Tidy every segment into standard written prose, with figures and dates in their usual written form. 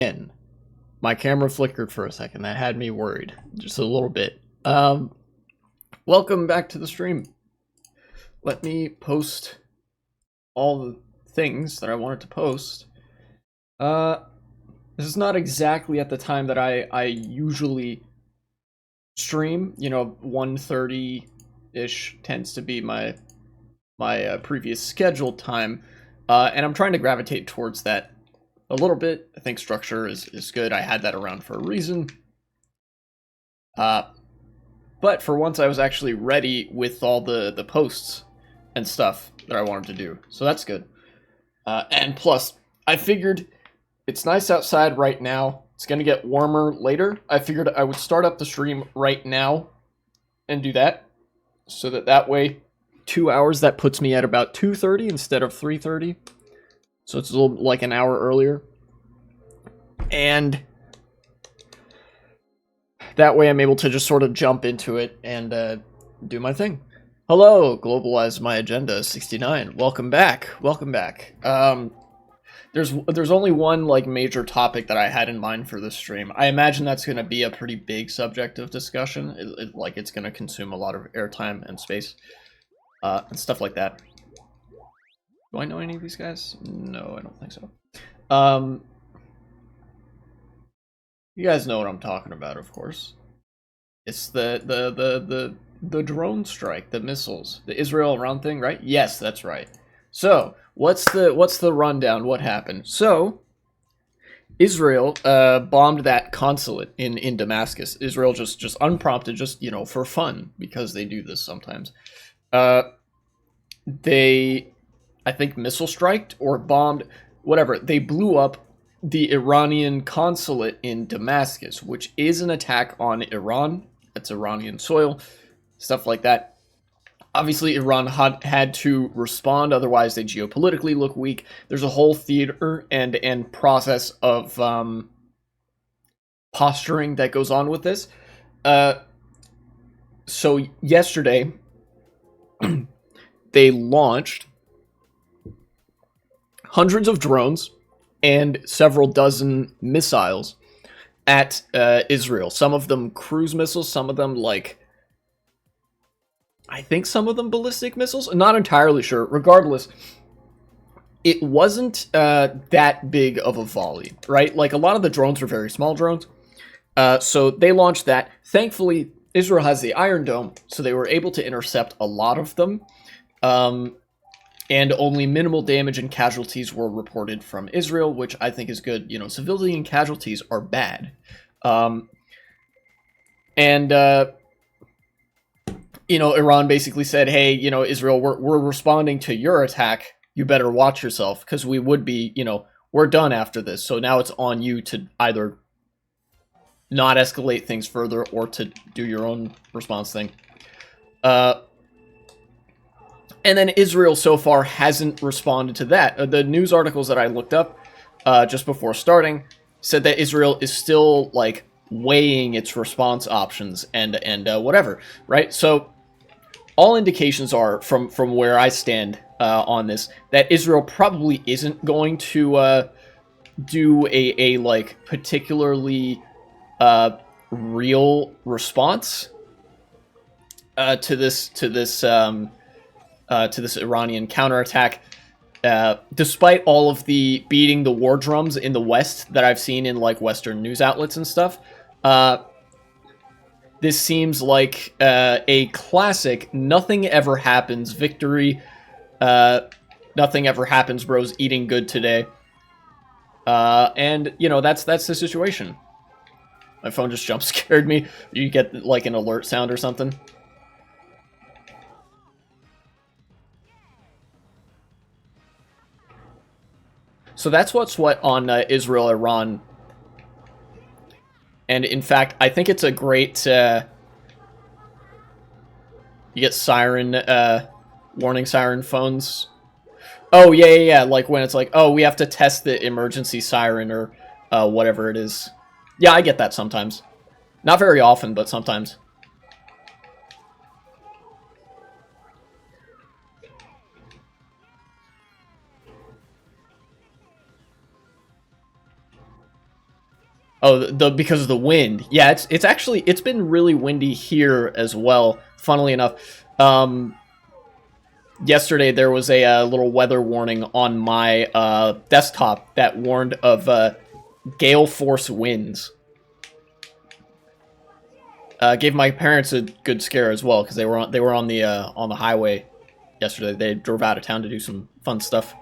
in. My camera flickered for a second. That had me worried. Just a little bit. Welcome back to the stream. Let me post all the things that I wanted to post. This is not exactly at the time that I usually stream. You know, 1:30-ish tends to be my previous scheduled time. And I'm trying to gravitate towards that a little bit. I think structure is good. I had that around for a reason. But for once I was actually ready with all the posts and stuff that I wanted to do. So that's good. And plus, I figured it's nice outside right now. It's going to get warmer later. I figured I would start up the stream right now and do that. So that way, 2 hours, that puts me at about 2:30 instead of 3:30. So it's a little like an hour earlier. And that way I'm able to just sort of jump into it and do my thing. Hello, Globalize My Agenda 69. Welcome back. Welcome back. There's only one like major topic that I had in mind for this stream. I imagine that's going to be a pretty big subject of discussion. It's going to consume a lot of airtime and space and stuff like that. Do I know any of these guys? No, I don't think so. You guys know what I'm talking about, of course. It's the drone strike, the missiles, the Israel-Iran thing, right? Yes, that's right. So, what's the rundown? What happened? So, Israel bombed that consulate in Damascus. Israel just unprompted, just, you know, for fun, because they do this sometimes. They, I think, missile striked or bombed, whatever. They blew up the Iranian consulate in Damascus, which is an attack on Iran. That's Iranian soil, stuff like that. Obviously, Iran had to respond, otherwise they geopolitically look weak. There's a whole theater and process of posturing that goes on with this. So yesterday, they launched hundreds of drones and several dozen missiles at Israel. Some of them cruise missiles, some of them I think some of them ballistic missiles. I'm not entirely sure. Regardless, it wasn't that big of a volley, right? Like, a lot of the drones were very small drones. So they launched that. Thankfully, Israel has the Iron Dome, so they were able to intercept a lot of them. And only minimal damage and casualties were reported from Israel, which I think is good. You know, civilian casualties are bad. You know, Iran basically said, hey, you know, Israel, we're responding to your attack. You better watch yourself, because we would be, you know, we're done after this. So now it's on you to either not escalate things further or to do your own response thing. And then Israel so far hasn't responded to that. The news articles that I looked up just before starting said that Israel is still, like, weighing its response options and whatever, right? So all indications are, from where I stand on this, that Israel probably isn't going to do a like particularly real response to this Iranian counterattack. Despite all of the beating the war drums in the West that I've seen in like Western news outlets and stuff, this seems like a classic nothing ever happens victory. Nothing ever happens, bros. Eating good today. And you know, that's the situation. My phone just jump scared me. You get like an alert sound or something. So that's what's what on Israel-Iran. And in fact, I think it's a great... you get siren, warning siren phones. Oh, yeah. Like when it's like, oh, we have to test the emergency siren or whatever it is. Yeah, I get that sometimes. Not very often, but sometimes. Oh, because of the wind. Yeah, it's actually it's been really windy here as well. Funnily enough, yesterday there was a little weather warning on my desktop that warned of gale force winds. Gave my parents a good scare as well because they were on the highway yesterday. They drove out of town to do some fun stuff.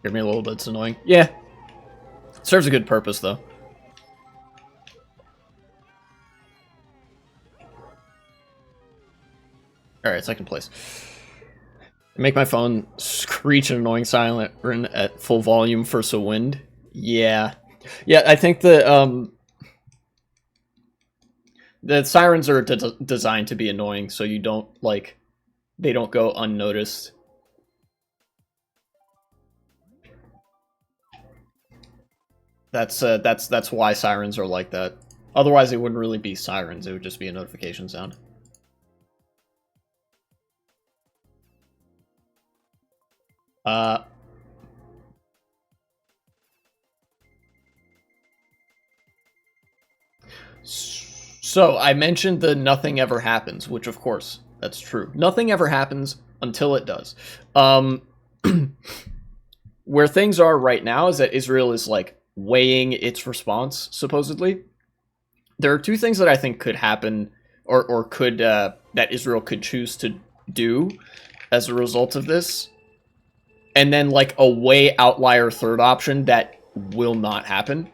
Give me a little bit, it's annoying. Yeah. Serves a good purpose, though. Alright, second place. Make my phone screech an annoying siren at full volume for some wind. Yeah. Yeah, I think the sirens are designed to be annoying, so you don't, like, they don't go unnoticed. That's why sirens are like that. Otherwise, it wouldn't really be sirens. It would just be a notification sound. So I mentioned the nothing ever happens, which of course that's true. Nothing ever happens until it does. Where things are right now is that Israel is like weighing its response, supposedly. There are two things that I think could happen, or could that Israel could choose to do as a result of this, and then like a way outlier third option that will not happen,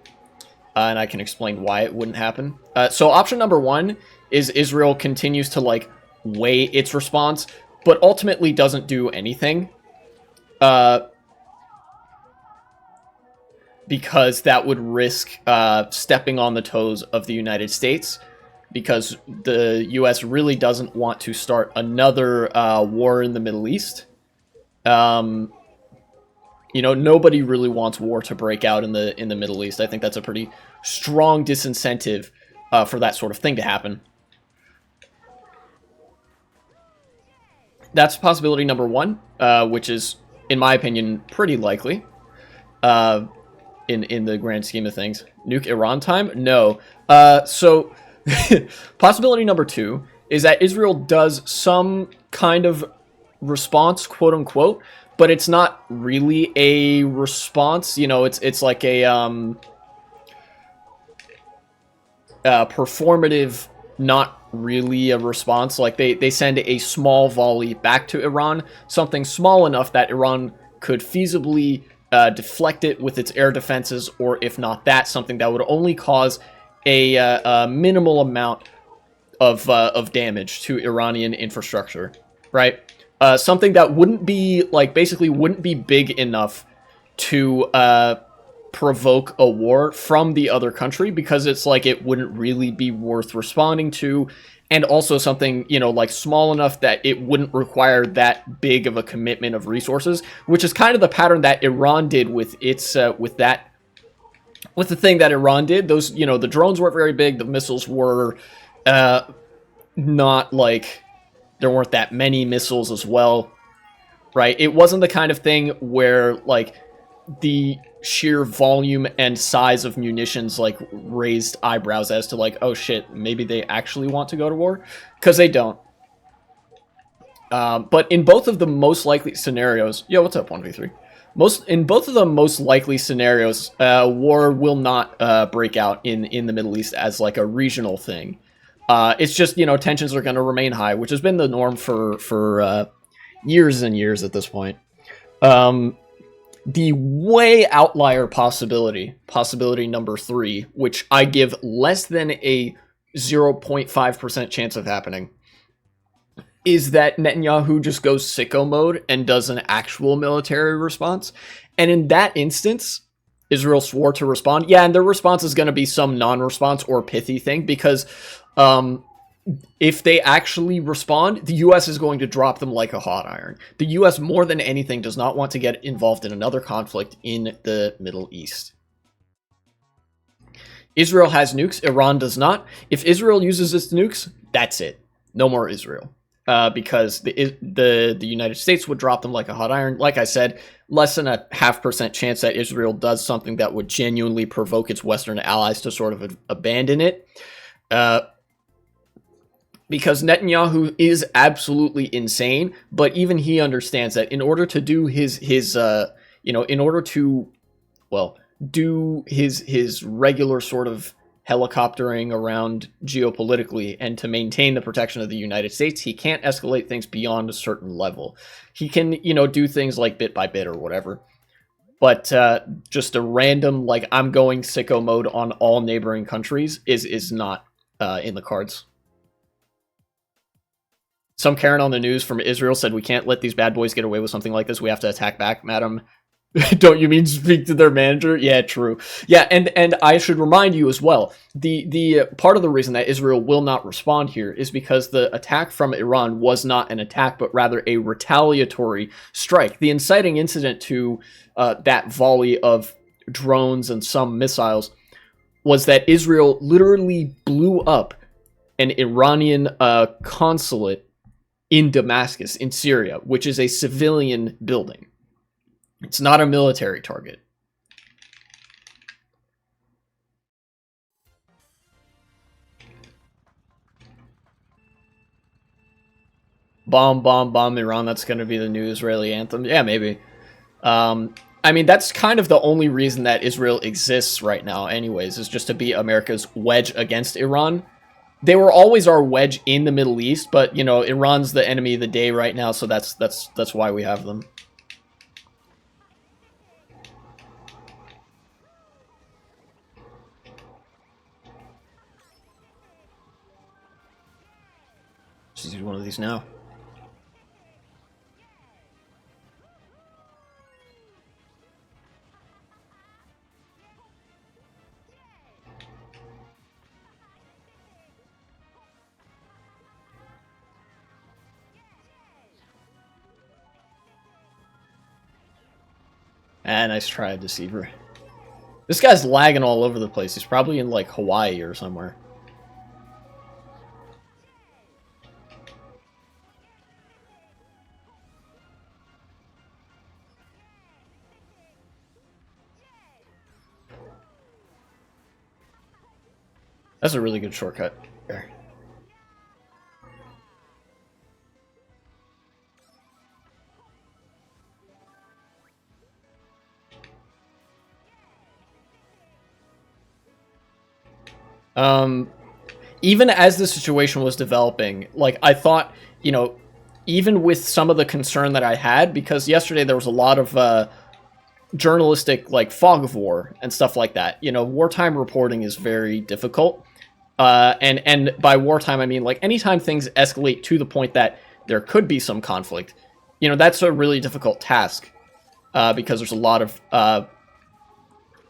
and I can explain why it wouldn't happen. So option number one is Israel continues to like weigh its response, but ultimately doesn't do anything. Because that would risk stepping on the toes of the United States, because the U.S. really doesn't want to start another war in the Middle East. You know, nobody really wants war to break out in the Middle East. I think that's a pretty strong disincentive for that sort of thing to happen. That's possibility number one, which is, in my opinion, pretty likely. In the grand scheme of things. Nuke Iran time? No. So, possibility number two is that Israel does some kind of response, quote unquote, but it's not really a response. You know, it's like a performative, not really a response. Like they send a small volley back to Iran, something small enough that Iran could feasibly deflect it with its air defenses, or if not that, something that would only cause a minimal amount of damage to Iranian infrastructure, right? Something that wouldn't be, like, basically wouldn't be big enough to provoke a war from the other country, because it's like it wouldn't really be worth responding to, and also something, you know, like small enough that it wouldn't require that big of a commitment of resources, which is kind of the pattern that Iran did with its with the thing that Iran did. Those, you know, the drones weren't very big, the missiles were not like, there weren't that many missiles as well, right? It wasn't the kind of thing where like the sheer volume and size of munitions like raised eyebrows as to like, oh shit, maybe they actually want to go to war, because they don't. But in both of the most likely scenarios, yo, what's up, 1v3? In both of the most likely scenarios, war will not break out in the Middle East as like a regional thing. It's just, you know, tensions are going to remain high, which has been the norm for years and years at this point. The way outlier possibility number 3, which I give less than a 0.5% chance of happening, is that Netanyahu just goes sicko mode and does an actual military response. And in that instance, Israel swore to respond. Yeah, and their response is going to be some non-response or pithy thing, because if they actually respond, the US is going to drop them like a hot iron. The US, more than anything, does not want to get involved in another conflict in the Middle East. Israel has nukes, Iran does not. If Israel uses its nukes, that's it. No more Israel. Because the United States would drop them like a hot iron. Like I said, less than a 0.5% chance that Israel does something that would genuinely provoke its Western allies to sort of abandon it. Because Netanyahu is absolutely insane, but even he understands that in order to do in order to, well, do his regular sort of helicoptering around geopolitically and to maintain the protection of the United States, he can't escalate things beyond a certain level. He can, do things like bit by bit or whatever. But just a random, like, I'm going sicko mode on all neighboring countries is not in the cards. Some Karen on the news from Israel said, we can't let these bad boys get away with something like this. We have to attack back, madam. Don't you mean speak to their manager? Yeah, true. Yeah, and I should remind you as well, the part of the reason that Israel will not respond here is because the attack from Iran was not an attack, but rather a retaliatory strike. The inciting incident to that volley of drones and some missiles was that Israel literally blew up an Iranian consulate in Damascus, in Syria, which is a civilian building. It's not a military target. Bomb, bomb, bomb Iran. That's going to be the new Israeli anthem. Yeah, maybe. I mean, that's kind of the only reason that Israel exists right now anyways, is just to be America's wedge against Iran. They were always our wedge in the Middle East, but, Iran's the enemy of the day right now, so that's why we have them. Just use one of these now. Nice try, Deceiver. This guy's lagging all over the place. He's probably in, like, Hawaii or somewhere. That's a really good shortcut there. Even as the situation was developing, like, I thought, even with some of the concern that I had, because yesterday there was a lot of journalistic, like, fog of war and stuff like that. Wartime reporting is very difficult. And by wartime, I mean, like, anytime things escalate to the point that there could be some conflict, that's a really difficult task, because there's a lot of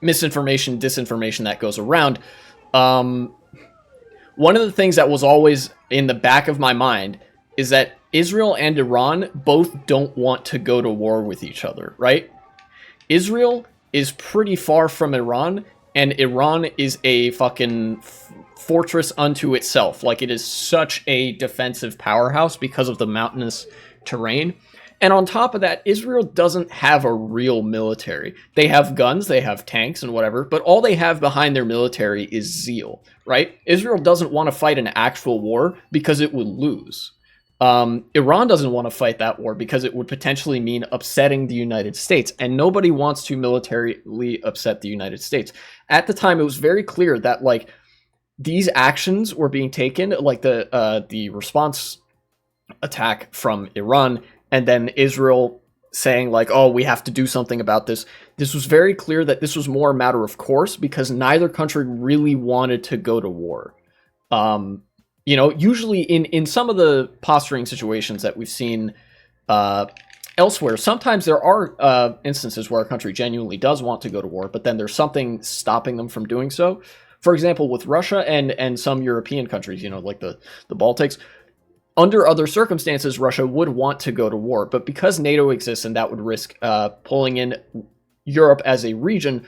misinformation, disinformation that goes around. One of the things that was always in the back of my mind is that Israel and Iran both don't want to go to war with each other, right? Israel is pretty far from Iran, and Iran is a fucking fortress unto itself. Like, it is such a defensive powerhouse because of the mountainous terrain. And on top of that, Israel doesn't have a real military. They have guns, they have tanks and whatever, but all they have behind their military is zeal, right? Israel doesn't want to fight an actual war because it would lose. Iran doesn't want to fight that war because it would potentially mean upsetting the United States, and nobody wants to militarily upset the United States. At the time, it was very clear that, like, these actions were being taken, like the response attack from Iran, and then Israel saying, like, oh, we have to do something about this. This was very clear that this was more a matter of course, because neither country really wanted to go to war. Usually in some of the posturing situations that we've seen elsewhere, sometimes there are instances where a country genuinely does want to go to war, but then there's something stopping them from doing so. For example, with Russia and some European countries, you know, like the Baltics, under other circumstances, Russia would want to go to war. But because NATO exists and that would risk pulling in Europe as a region,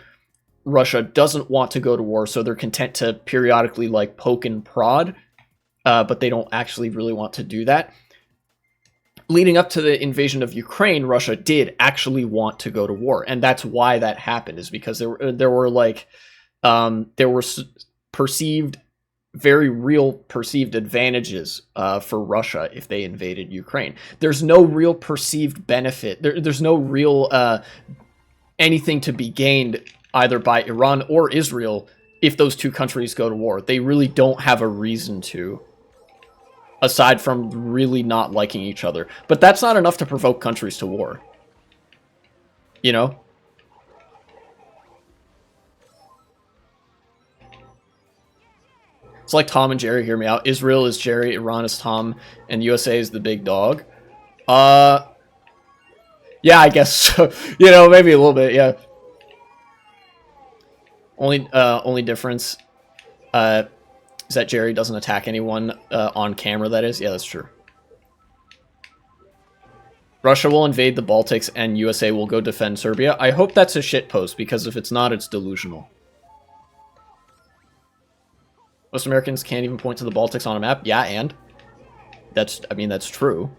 Russia doesn't want to go to war, so they're content to periodically like poke and prod, but they don't actually really want to do that. Leading up to the invasion of Ukraine, Russia did actually want to go to war, and that's why that happened. Is because there were perceived, very real perceived advantages for Russia if they invaded Ukraine. There's no real perceived benefit. There's no real anything to be gained either by Iran or Israel if those two countries go to war. They really don't have a reason to, aside from really not liking each other. But that's not enough to provoke countries to war. You know? It's like Tom and Jerry, hear me out. Israel is Jerry, Iran is Tom, and USA is the big dog. Yeah, I guess so. You know, maybe a little bit, yeah. Only difference is that Jerry doesn't attack anyone on camera, that is. Yeah, that's true. Russia will invade the Baltics and USA will go defend Serbia. I hope that's a shitpost, because if it's not, it's delusional. Most Americans can't even point to the Baltics on a map. Yeah, and? I mean, that's true.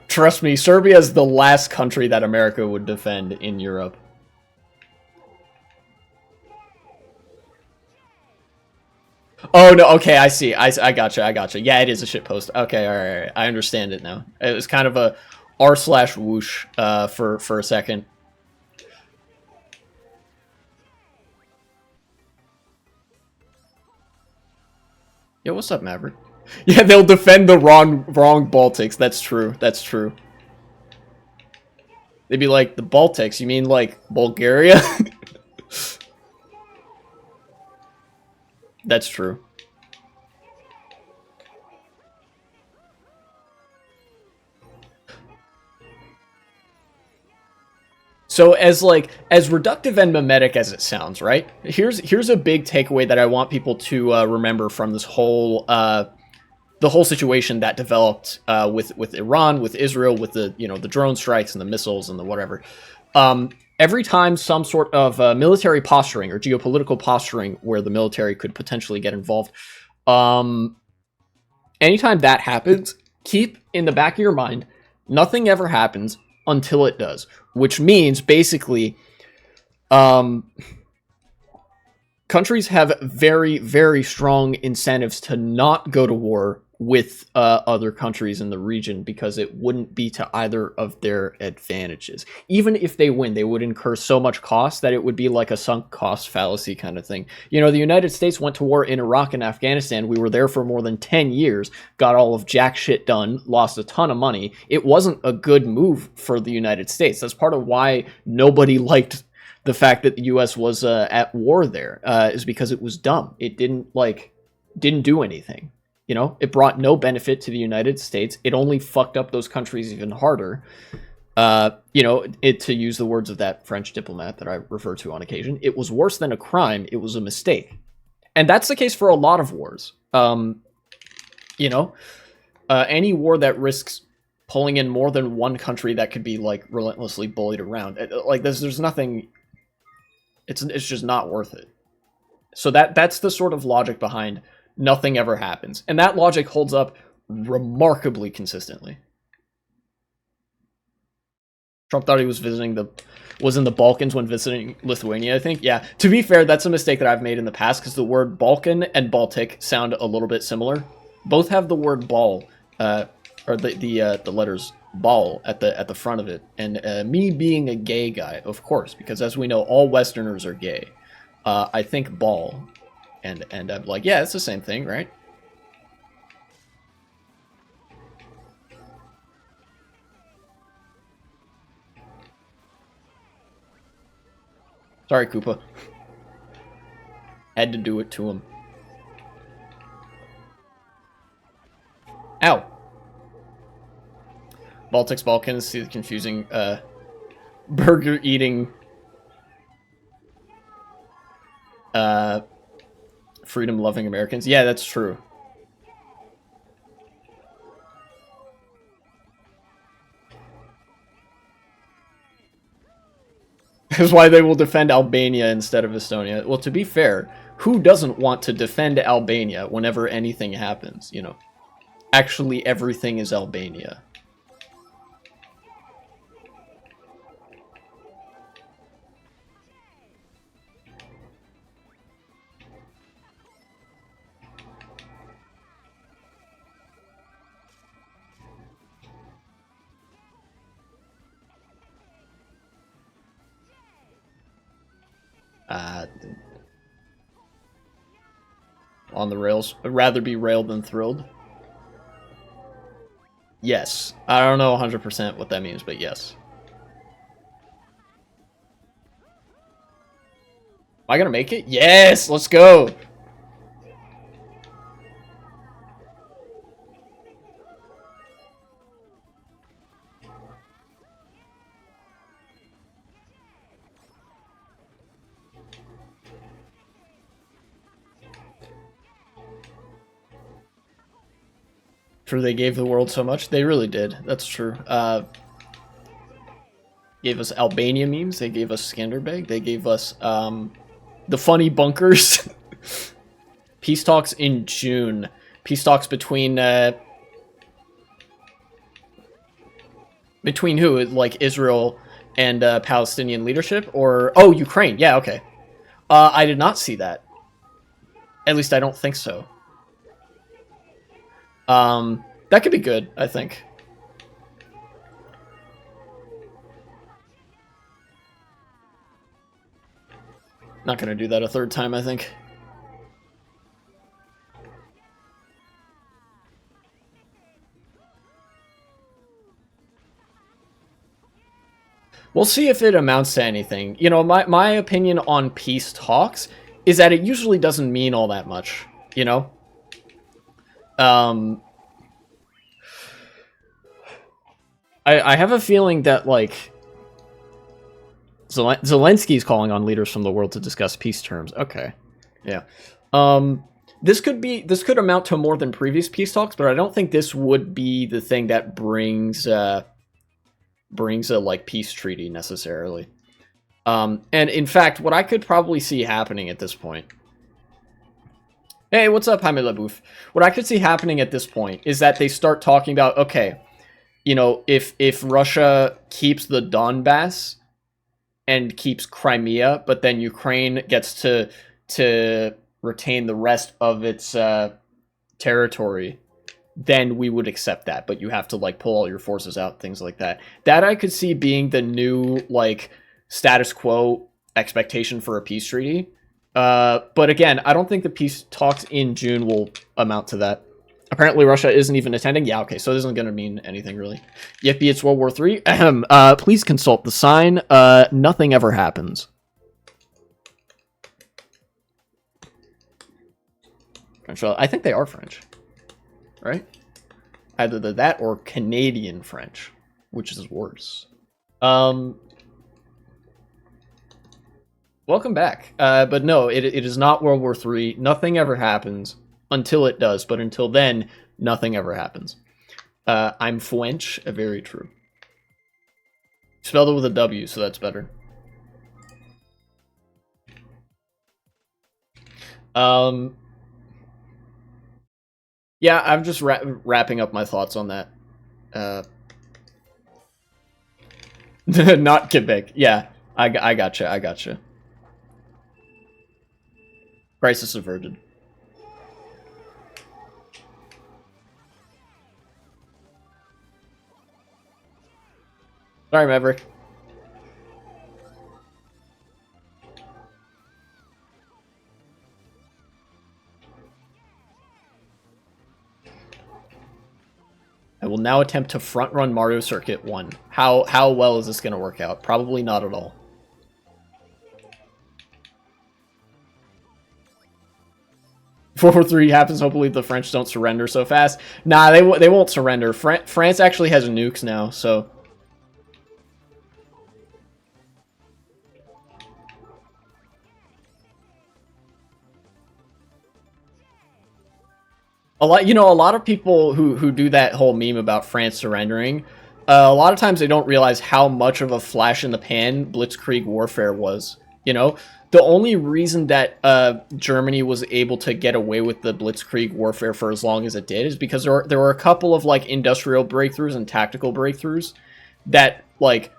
Trust me, Serbia is the last country that America would defend in Europe. Oh, no, okay, I see. I gotcha. Yeah, it is a shitpost. Okay, alright, I understand it now. It was kind of a r/whoosh for a second. Yo, what's up, Maverick? Yeah, they'll defend the wrong Baltics. That's true. That's true. They'd be like, the Baltics? You mean, like, Bulgaria? That's true. So as reductive and mimetic as it sounds, right? Here's a big takeaway that I want people to remember from this whole the whole situation that developed with Iran, with Israel, with the the drone strikes and the missiles and the whatever. Every time some sort of military posturing or geopolitical posturing where the military could potentially get involved, anytime that happens, keep in the back of your mind, nothing ever happens until it does, which means basically countries have very, very strong incentives to not go to war with other countries in the region because it wouldn't be to either of their advantages. Even if they win, they would incur so much cost that it would be like a sunk cost fallacy kind of thing. You know, the United States went to war in Iraq and Afghanistan. We were there for more than 10 years, got all of jack shit done, lost a ton of money. It wasn't a good move for the United States. That's part of why nobody liked the fact that the U.S. was at war there, is because it was dumb. It didn't do anything. You know, it brought no benefit to the United States. It only fucked up those countries even harder. You know, to use the words of that French diplomat that I refer to on occasion, it was worse than a crime. It was a mistake. And that's the case for a lot of wars. You know, any war that risks pulling in more than one country that could be like relentlessly bullied around, like there's nothing. It's just not worth it. So that's the sort of logic behind nothing ever happens. And that logic holds up remarkably consistently. Trump thought he was in the Balkans when visiting Lithuania, I think. Yeah, to be fair, that's a mistake that I've made in the past because the word Balkan and Baltic sound a little bit similar. Both have the word ball, or the letters ball at the front of it. And me being a gay guy, of course, because as we know, all Westerners are gay. I think ball. And I'm like, yeah, it's the same thing, right? Sorry, Koopa. Had to do it to him. Ow. Baltics, Balkans, see the confusing burger eating freedom loving Americans. Yeah, that's true. That's why they will defend Albania instead of Estonia. Well, to be fair, who doesn't want to defend Albania whenever anything happens, you know? Actually, everything is Albania. On the rails. I'd rather be railed than thrilled. Yes. I don't know 100% what that means, but yes. Am I gonna make it? Yes! Let's go! True, they gave the world so much. They really did. That's true. Gave us Albania memes. They gave us Skanderbeg. They gave us the funny bunkers. Peace talks in June. Peace talks between who? Like Israel and Palestinian leadership? Or oh, Ukraine. Yeah, okay. I did not see that. At least I don't think so. That could be good, I think. Not gonna do that a third time, I think. We'll see if it amounts to anything. You know, my opinion on peace talks is that it usually doesn't mean all that much, you know? I have a feeling that, like, Zelensky's calling on leaders from the world to discuss peace terms. Okay. Yeah. This could amount to more than previous peace talks, but I don't think this would be the thing that brings a, like, peace treaty, necessarily. And, in fact, what I could probably see happening at this point... Hey, what's up, Jaime LaBouffe? What I could see happening at this point is that they start talking about, okay... You know, if Russia keeps the Donbass and keeps Crimea, but then Ukraine gets to retain the rest of its territory, then we would accept that. But you have to, like, pull all your forces out, things like that. That I could see being the new, like, status quo expectation for a peace treaty. But again, I don't think the peace talks in June will amount to that. Apparently Russia isn't even attending. Yeah, okay, so this isn't going to mean anything, really. Yippee, it's World War III. Ahem. Please consult the sign. Nothing ever happens. French, I think they are French. Right? Either that or Canadian French, which is worse. Welcome back. But no, it is not World War III. Nothing ever happens. Until it does, but until then, nothing ever happens. I'm French, very true. Spelled it with a W, so that's better. Yeah, I'm just wrapping up my thoughts on that. Not Quebec. Yeah, I gotcha. Crisis averted. Sorry, Maverick. I will now attempt to front-run Mario Circuit 1. How well is this going to work out? Probably not at all. World War III happens. Hopefully the French don't surrender so fast. Nah, they won't surrender. France actually has nukes now, so. A lot of people who do that whole meme about France surrendering, a lot of times they don't realize how much of a flash in the pan Blitzkrieg warfare was. You know, the only reason that Germany was able to get away with the Blitzkrieg warfare for as long as it did is because there were a couple of like industrial breakthroughs and tactical breakthroughs that like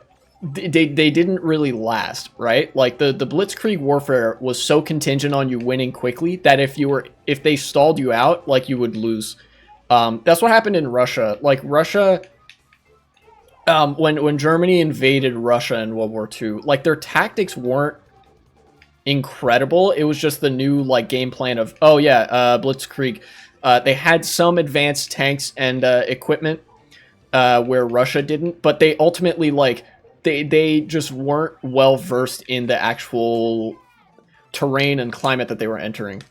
they didn't really last, right? Like the Blitzkrieg warfare was so contingent on you winning quickly that if they stalled you out, like you would lose. That's what happened in Russia. Like Russia, when Germany invaded Russia in World War II, like their tactics weren't incredible. It was just the new like game plan of, oh yeah, Blitzkrieg. They had some advanced tanks and equipment where Russia didn't, but they ultimately like they just weren't well versed in the actual terrain and climate that they were entering.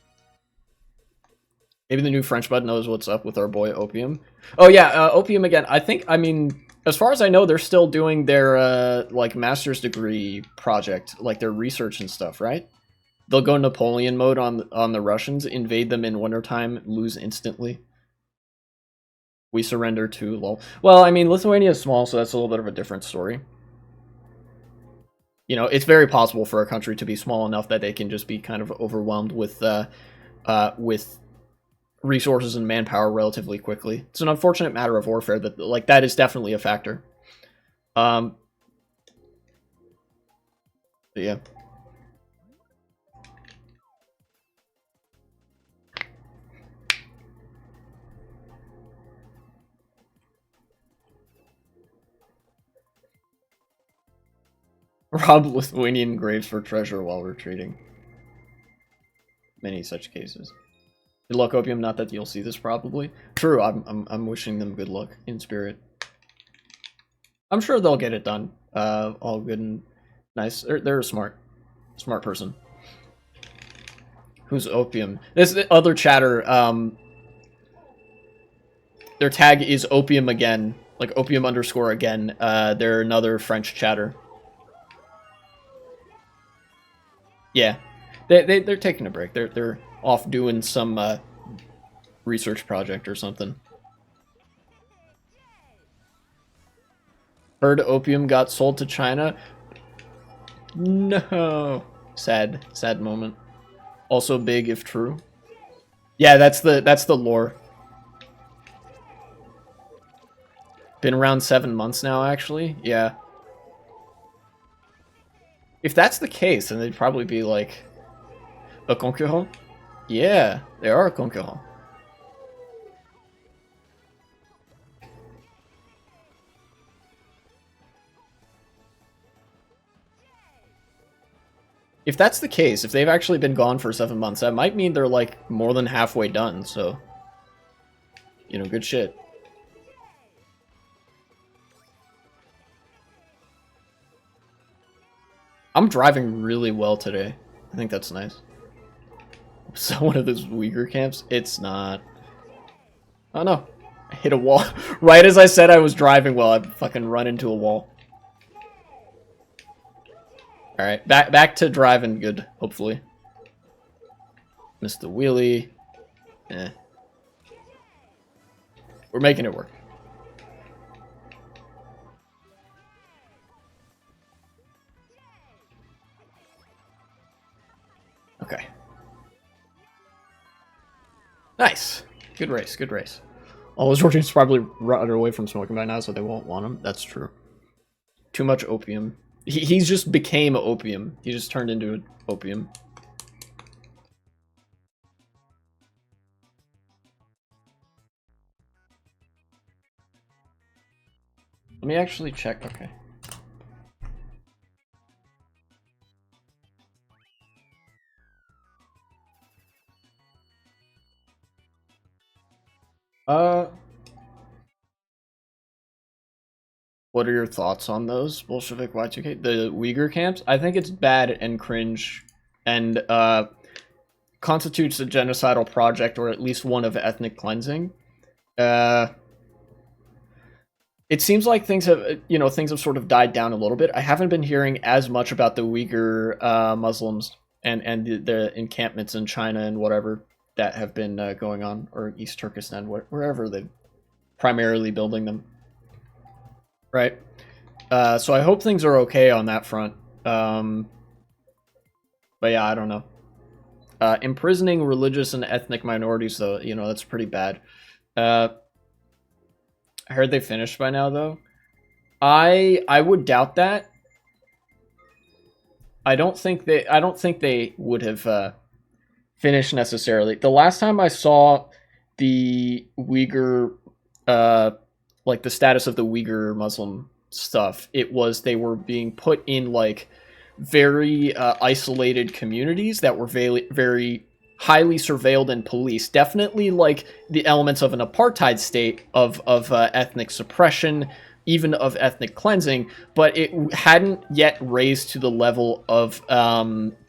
Maybe the new French bud knows what's up with our boy Opium. Oh yeah, Opium again. I mean, as far as I know, they're still doing their like master's degree project, like their research and stuff, right? They'll go Napoleon mode on the Russians, invade them in wintertime, lose instantly. We surrender too, lol. Well, I mean, Lithuania is small, so that's a little bit of a different story. You know, it's very possible for a country to be small enough that they can just be kind of overwhelmed with resources and manpower relatively quickly. It's an unfortunate matter of warfare that, like, that is definitely a factor. But yeah. Rob Lithuanian graves for treasure while retreating. Many such cases. Good luck, Opium. Not that you'll see this probably. True. I'm wishing them good luck in spirit. I'm sure they'll get it done. All good and nice. They're a smart person. Who's Opium? This other chatter. Their tag is Opium again, like Opium _ again. They're another French chatter. Yeah, they're taking a break. They're off doing some research project or something. Heard Opium got sold to China. No, sad moment. Also big if true. Yeah, that's the lore. Been around 7 months now, actually. Yeah. If that's the case, then they'd probably be like a concurrent. Yeah, they are a concurrent. If that's the case, if they've actually been gone for 7 months, that might mean they're like more than halfway done, so you know, good shit. I'm driving really well today. I think that's nice. So one of those Uyghur camps? It's not. Oh no. I hit a wall. Right as I said I was driving well, I fucking run into a wall. Alright, back to driving good, hopefully. Missed the wheelie. Eh. We're making it work. Okay. Nice. Good race, good race. All those Georgians probably run away from smoking by now, so they won't want them. That's true. Too much opium. He's just became opium. He just turned into opium. Let me actually check. Okay. What are your thoughts on those Bolshevik Y2K? The Uyghur camps? I think it's bad and cringe, and constitutes a genocidal project, or at least one of ethnic cleansing. Uh, it seems like things have sort of died down a little bit. I haven't been hearing as much about the Uyghur Muslims and the encampments in China and whatever that have been going on, or East Turkestan, wherever they're primarily building them. Right. So I hope things are okay on that front. But yeah, I don't know. Imprisoning religious and ethnic minorities, though, that's pretty bad. I heard they finished by now, though. I would doubt that. I don't think they would have finished necessarily. The last time I saw the Uyghur, like the status of the Uyghur Muslim stuff, it was they were being put in like very isolated communities that were very, very highly surveilled and policed. Definitely like the elements of an apartheid state of ethnic suppression, even of ethnic cleansing, but it hadn't yet raised to the level of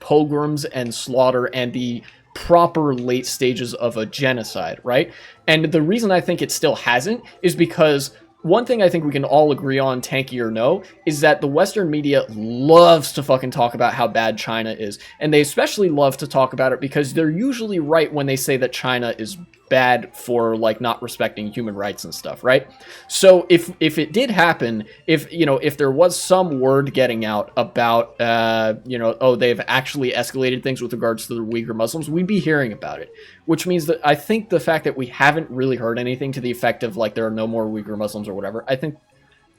pogroms and slaughter and the proper late stages of a genocide, right? And the reason I think it still hasn't is because one thing I think we can all agree on, tanky or no, is that the Western media loves to fucking talk about how bad China is. And they especially love to talk about it because they're usually right when they say that China is bad for, like, not respecting human rights and stuff, right? So if it did happen, if there was some word getting out about, they've actually escalated things with regards to the Uyghur Muslims, we'd be hearing about it. Which means that I think the fact that we haven't really heard anything to the effect of, like, there are no more Uyghur Muslims or whatever, I think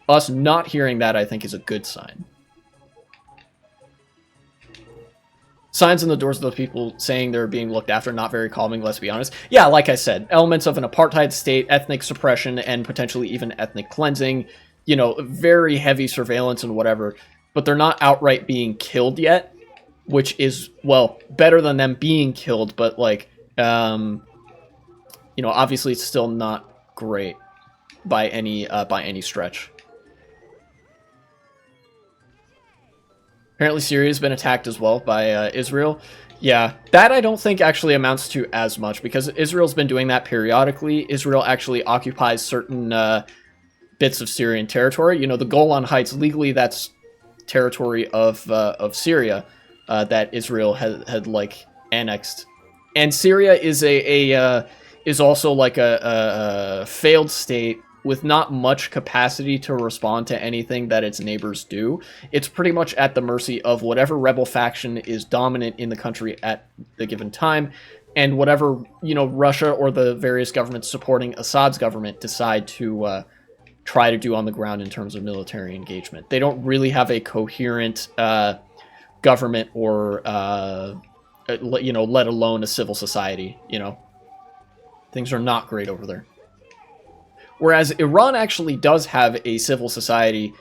us not hearing that, I think, is a good sign. Signs in the doors of those people saying they're being looked after, not very calming, let's be honest. Yeah, like I said, elements of an apartheid state, ethnic suppression, and potentially even ethnic cleansing, very heavy surveillance and whatever, but they're not outright being killed yet, which is, well, better than them being killed, but, like, obviously it's still not great by any stretch. Apparently Syria's been attacked as well by Israel. Yeah, that I don't think actually amounts to as much, because Israel's been doing that periodically. Israel actually occupies certain bits of Syrian territory. The Golan Heights, legally that's territory of Syria that Israel had like annexed. And Syria is is also like a failed state with not much capacity to respond to anything that its neighbors do. It's pretty much at the mercy of whatever rebel faction is dominant in the country at the given time, and whatever, Russia or the various governments supporting Assad's government decide to try to do on the ground in terms of military engagement. They don't really have a coherent government or, let alone a civil society, Things are not great over there. Whereas Iran actually does have a civil society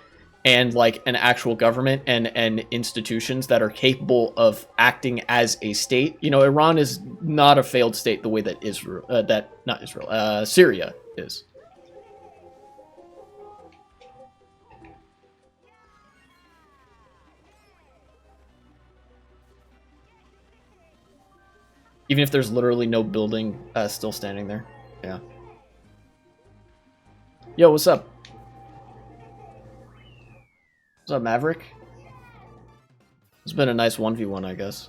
and, like, an actual government and institutions that are capable of acting as a state. Iran is not a failed state the way that Syria is. Even if there's literally no building still standing there. Yeah. Yo, what's up? What's up, Maverick? It's been a nice 1v1, I guess.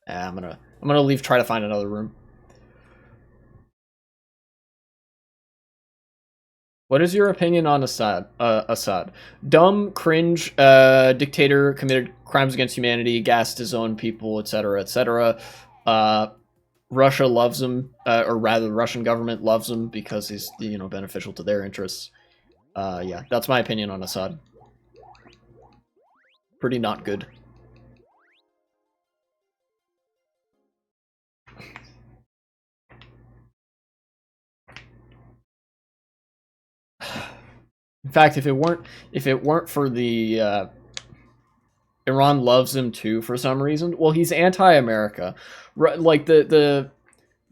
Yeah, I'm gonna leave, try to find another room. What is your opinion on Assad? Dumb, cringe, dictator, committed crimes against humanity, gassed his own people, etc., etc. Russia loves him, or rather the Russian government loves him because he's, beneficial to their interests. Yeah, that's my opinion on Assad. Pretty not good. In fact, if it weren't for the Iran loves him too for some reason. Well, he's anti-America. Like the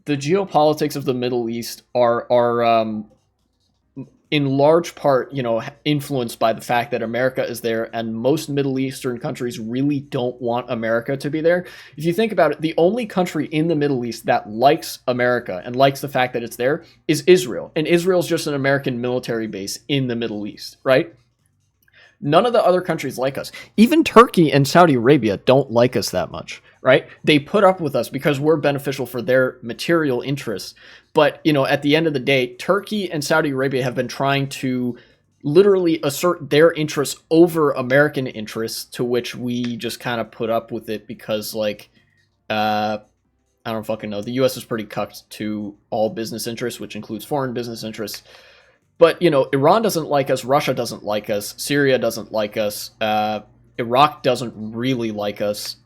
geopolitics of the Middle East are in large part, influenced by the fact that America is there, and most Middle Eastern countries really don't want America to be there. If you think about it, the only country in the Middle East that likes America and likes the fact that it's there is Israel. And Israel's just an American military base in the Middle East, right? None of the other countries like us. Even Turkey and Saudi Arabia don't like us that much, right? They put up with us because we're beneficial for their material interests. But, at the end of the day, Turkey and Saudi Arabia have been trying to literally assert their interests over American interests, to which we just kind of put up with it because, I don't fucking know. The U.S. is pretty cucked to all business interests, which includes foreign business interests. But, Iran doesn't like us, Russia doesn't like us, Syria doesn't like us, Iraq doesn't really like us.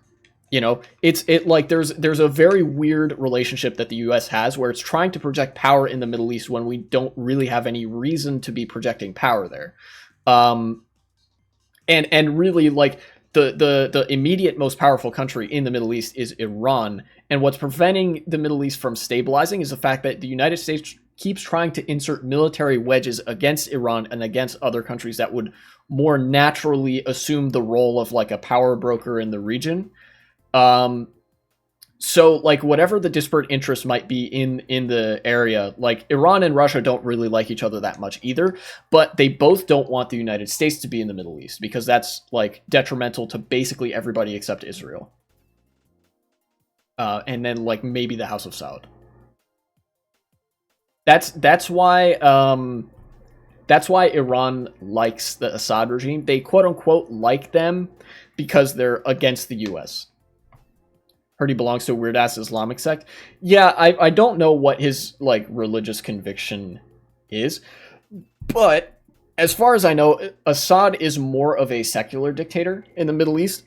There's a very weird relationship that the US has where it's trying to project power in the Middle East when we don't really have any reason to be projecting power there. And really, the immediate most powerful country in the Middle East is Iran. And what's preventing the Middle East from stabilizing is the fact that the United States keeps trying to insert military wedges against Iran and against other countries that would more naturally assume the role of a power broker in the region. So whatever the disparate interests might be in the area, Iran and Russia don't really like each other that much either, but they both don't want the United States to be in the Middle East because that's detrimental to basically everybody except Israel. And then maybe the House of Saud. That's why Iran likes the Assad regime. They quote unquote like them because they're against the US. Heard he belongs to a weird ass Islamic sect. Yeah, I don't know what his religious conviction is, but as far as I know, Assad is more of a secular dictator in the Middle East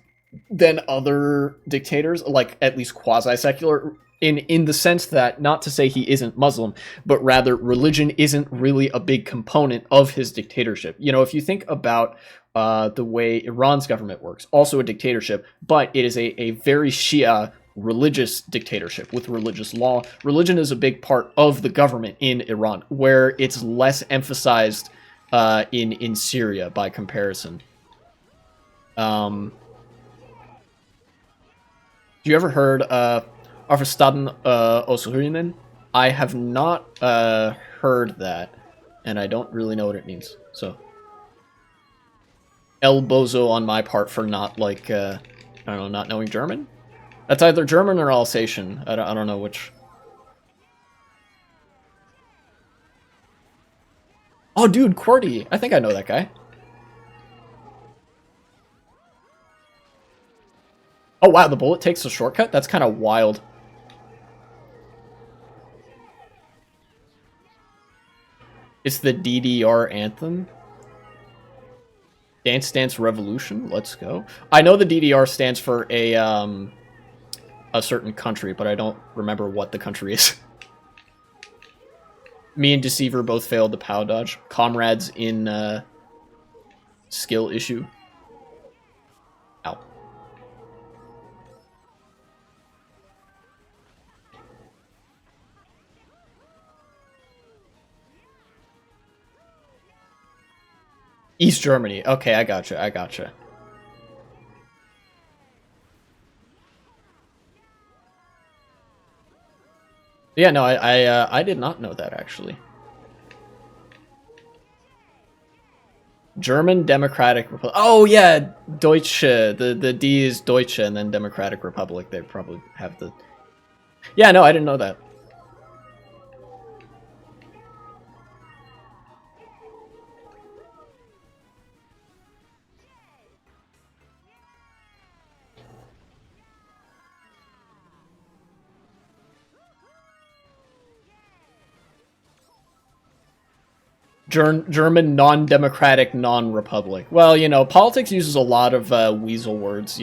than other dictators, at least quasi-secular. In the sense that, not to say he isn't Muslim, but rather religion isn't really a big component of his dictatorship. If you think about the way Iran's government works, also a dictatorship, but it is a very Shia religious dictatorship with religious law. Religion is a big part of the government in Iran, where it's less emphasized in Syria by comparison. You ever heard Arvestaden Osirinen? I have not heard that, and I don't really know what it means. So, El Bozo on my part for not I don't know, not knowing German. That's either German or Alsatian. I don't know which. Oh, dude, QWERTY. I think I know that guy. Oh wow, the bullet takes a shortcut? That's kind of wild. It's the DDR anthem. Dance Dance Revolution. Let's go. I know the DDR stands for a certain country, but I don't remember what the country is. Me and Deceiver both failed the POW dodge. Comrades in skill issue. Ow. East Germany. Okay, I gotcha. Yeah, no, I did not know that, actually. German Democratic Republic. Oh, yeah, Deutsche. The D is Deutsche, and then Democratic Republic. They probably have the... Yeah, no, I didn't know that. German non-democratic non-republic. Well, politics uses a lot of weasel words,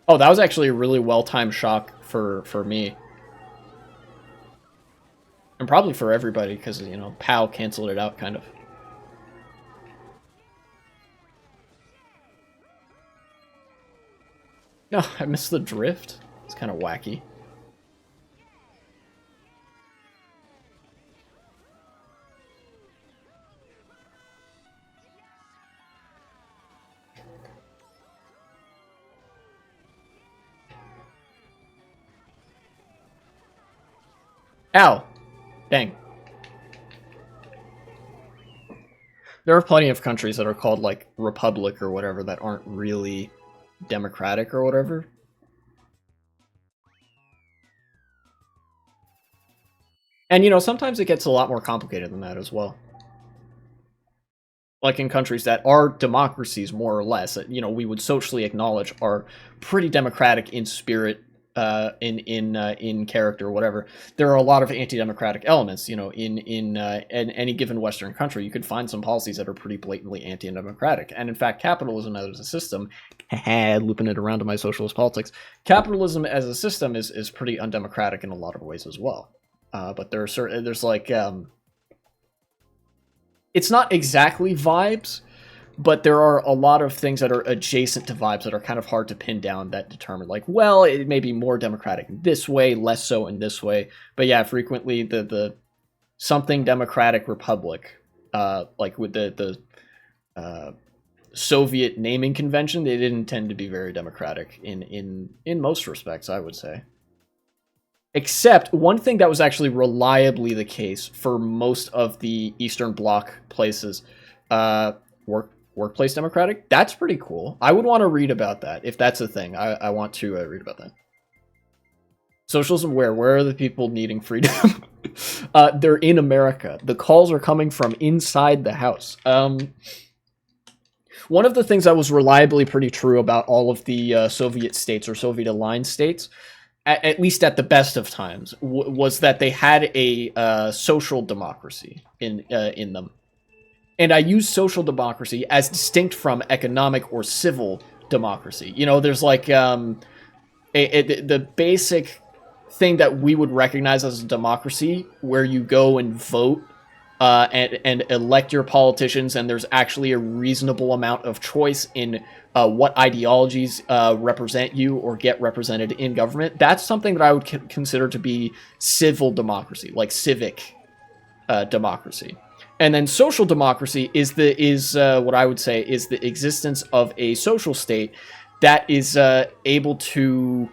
Oh, that was actually a really well-timed shock for me. And probably for everybody, because, POW canceled it out, kind of. No, I missed the drift. It's kind of wacky. Ow! Dang. There are plenty of countries that are called, like, republic or whatever that aren't really democratic or whatever. And, you know, sometimes it gets a lot more complicated than that as well. Like in countries that are democracies, more or less, that, you know, we would socially acknowledge are pretty democratic in spirit, in character, or whatever. There are a lot of anti-democratic elements, you know, in any given Western country. You could find some policies that are pretty blatantly anti-democratic. And in fact, capitalism as a system, looping it around to my socialist politics, capitalism as a system is pretty undemocratic in a lot of ways as well. But there's like, it's not exactly vibes, but there are a lot of things that are adjacent to vibes that are kind of hard to pin down that determine, like, well, it may be more democratic in this way, less so in this way. But yeah, frequently the something democratic republic, like with the Soviet naming convention, they didn't tend to be very democratic in most respects, I would say. Except one thing that was actually reliably the case for most of the Eastern Bloc places, workplace democratic. That's pretty cool. I would want to read about that if that's a thing. I want to read about that. Socialism where? Where are the people needing freedom? They're in America. The calls are coming from inside the house. One of the things that was reliably pretty true about all of the Soviet states or Soviet-aligned states, at least at the best of times, was that they had a social democracy in them. And I use social democracy as distinct from economic or civil democracy. You know, there's like the basic thing that we would recognize as a democracy, where you go and vote and elect your politicians, and there's actually a reasonable amount of choice in what ideologies represent you or get represented in government. That's something that I would consider to be civil democracy, like civic democracy. And then social democracy is what I would say is the existence of a social state that is able to,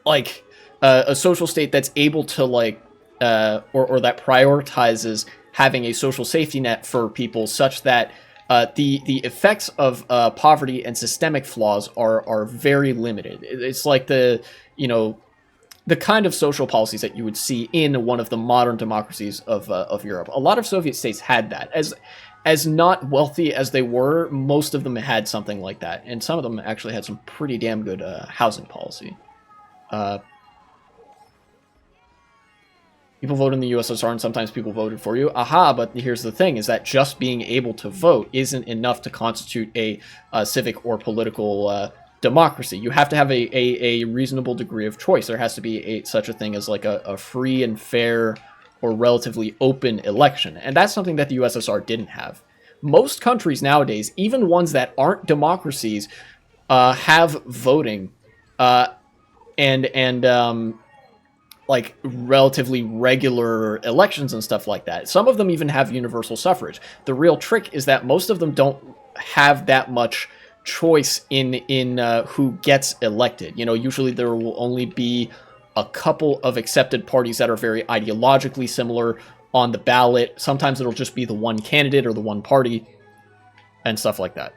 like, a social state that's able to, like, or that prioritizes having a social safety net for people, such that the effects of poverty and systemic flaws are very limited. It's like the kind of social policies that you would see in one of the modern democracies of Europe. A lot of Soviet states had that. As not wealthy as they were, most of them had something like that, and some of them actually had some pretty damn good housing policy. People vote in the USSR, and sometimes people voted for you. Aha, but here's the thing, is that just being able to vote isn't enough to constitute a civic or political democracy. You have to have a reasonable degree of choice. There has to be such a thing as like a free and fair or relatively open election. And that's something that the USSR didn't have. Most countries nowadays, even ones that aren't democracies, have voting and like relatively regular elections and stuff like that. Some of them even have universal suffrage. The real trick is that most of them don't have that much choice in who gets elected. You know, usually there will only be a couple of accepted parties that are very ideologically similar on the ballot. Sometimes it'll just be the one candidate or the one party and stuff like that.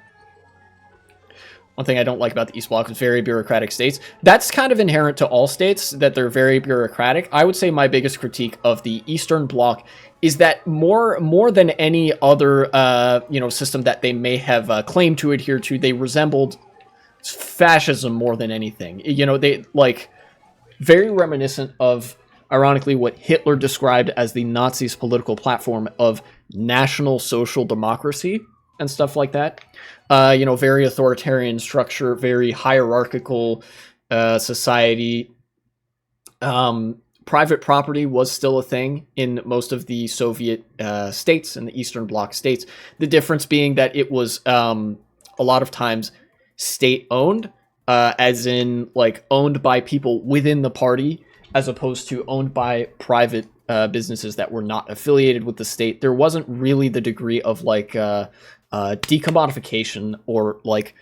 One thing I don't like about the East Bloc is very bureaucratic states. That's kind of inherent to all states, that they're very bureaucratic. I would say my biggest critique of the Eastern Bloc is that more than any other system that they may have claimed to adhere to, they resembled fascism more than anything. You know, they like very reminiscent of, ironically, what Hitler described as the Nazis' political platform of National Social Democracy and stuff like that. Very authoritarian structure, very hierarchical society. Private property was still a thing in most of the Soviet states and the Eastern Bloc states. The difference being that it was a lot of times state-owned, as in like owned by people within the party, as opposed to owned by private businesses that were not affiliated with the state. There wasn't really the degree of like decommodification or like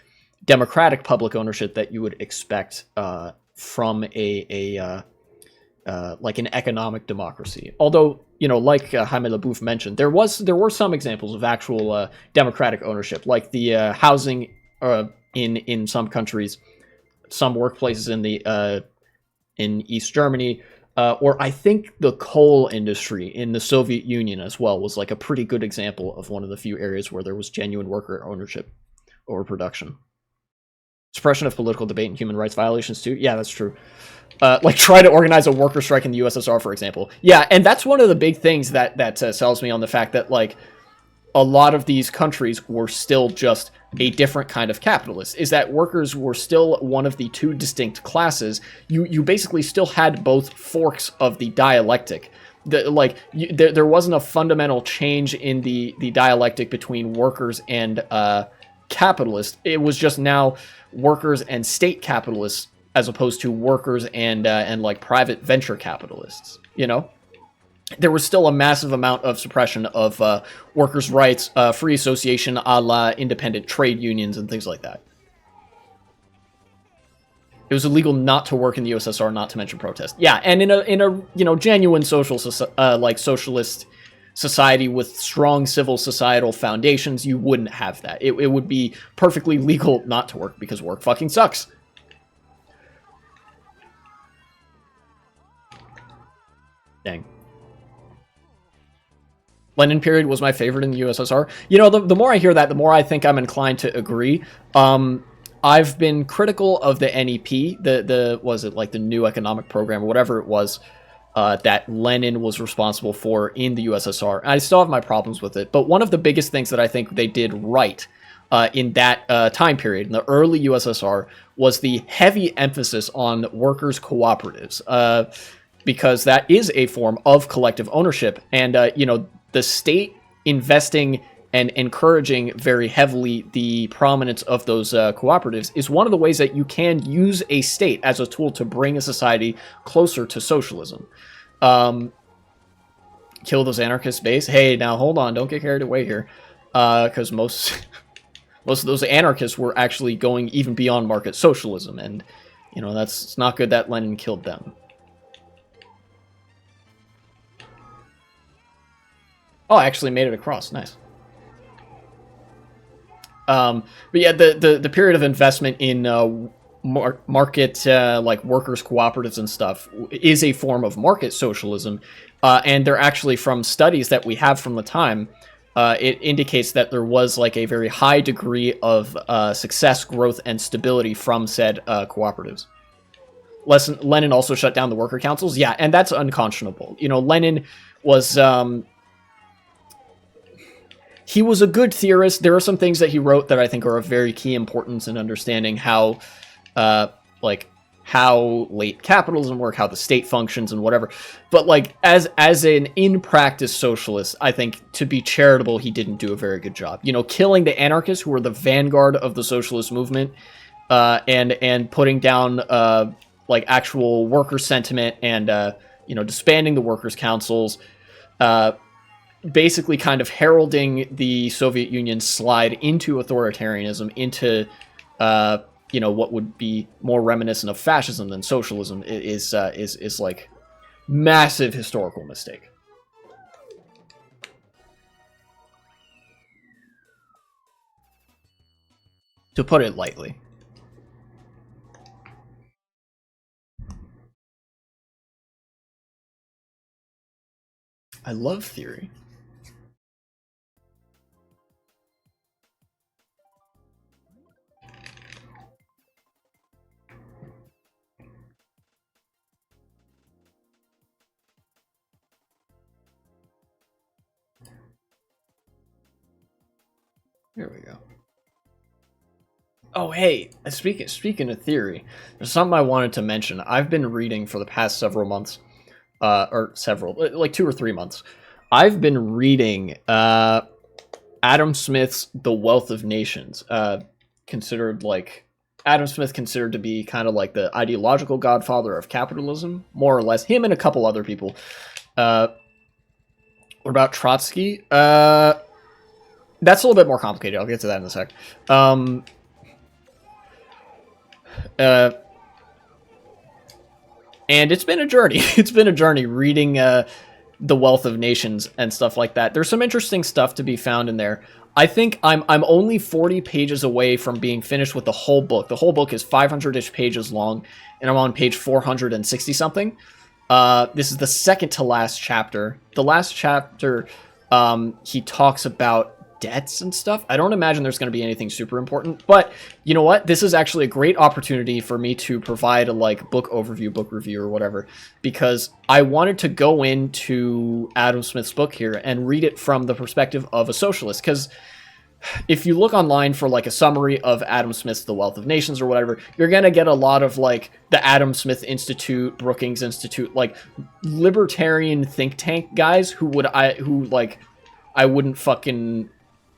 democratic public ownership that you would expect from a like an economic democracy. Although, you know, like Jaime Leboeuf mentioned, there were some examples of actual democratic ownership, like the housing in some countries, some workplaces in East Germany, or I think the coal industry in the Soviet Union as well was like a pretty good example of one of the few areas where there was genuine worker ownership over production. Suppression of political debate and human rights violations too. Yeah, that's true. Like try to organize a worker strike in the USSR, for example. Yeah, and that's one of the big things that sells me on the fact that like a lot of these countries were still just a different kind of capitalist, is that workers were still one of the two distinct classes. You basically still had both forks of the dialectic. There wasn't a fundamental change in the dialectic between workers and capitalists. It was just now workers and state capitalists as opposed to workers and like private venture capitalists, you know? There was still a massive amount of suppression of workers' rights, free association a la independent trade unions and things like that. It was illegal not to work in the USSR, not to mention protest. Yeah, and in a you know, genuine like socialist society with strong civil societal foundations, you wouldn't have that. It would be perfectly legal not to work because work fucking sucks. Dang. Lenin period was my favorite in the USSR. You know, the more I hear that, the more I think I'm inclined to agree. I've been critical of the NEP, was it like the new economic program or whatever it was, that Lenin was responsible for in the USSR. I still have my problems with it, but one of the biggest things that I think they did right in that time period, in the early USSR, was the heavy emphasis on workers' cooperatives, because that is a form of collective ownership. And, you know, the state investing and encouraging very heavily the prominence of those cooperatives is one of the ways that you can use a state as a tool to bring a society closer to socialism. Kill those anarchist base. Hey, now hold on, don't get carried away here, because most of those anarchists were actually going even beyond market socialism, and you know it's not good that Lenin killed them. Oh, I actually made it across. Nice. But yeah, the period of investment in market like workers cooperatives and stuff is a form of market socialism, and they're actually, from studies that we have from the time, it indicates that there was like a very high degree of success, growth, and stability from said cooperatives. Lenin also shut down the worker councils. Yeah, and that's unconscionable. You know, Lenin was he was a good theorist. There are some things that he wrote that I think are of very key importance in understanding how, like, how late capitalism works, how the state functions, and whatever. But, like, as an in-practice socialist, I think, to be charitable, he didn't do a very good job. You know, killing the anarchists, who were the vanguard of the socialist movement, and putting down, like, actual worker sentiment and, you know, disbanding the workers' councils, basically kind of heralding the Soviet Union's slide into authoritarianism, into, you know, what would be more reminiscent of fascism than socialism, is like massive historical mistake. To put it lightly. I love theory. Here we go. Oh, hey, speaking of theory, there's something I wanted to mention. I've been reading for the past several months, like 2 or 3 months. I've been reading Adam Smith's The Wealth of Nations, considered like Adam Smith considered to be kind of like the ideological godfather of capitalism, more or less. Him and a couple other people. What about Trotsky? That's a little bit more complicated. I'll get to that in a sec. And it's been a journey. It's been a journey reading The Wealth of Nations and stuff like that. There's some interesting stuff to be found in there. I think I'm only 40 pages away from being finished with the whole book. The whole book is 500-ish pages long, and I'm on page 460 something. This is the second to last chapter. The last chapter, he talks about debts and stuff. I don't imagine there's going to be anything super important, but you know what? This is actually a great opportunity for me to provide a like book overview, book review, or whatever, because I wanted to go into Adam Smith's book here and read it from the perspective of a socialist. Because if you look online for like a summary of Adam Smith's The Wealth of Nations or whatever, you're going to get a lot of like the Adam Smith Institute, Brookings Institute, like libertarian think tank guys who I wouldn't fucking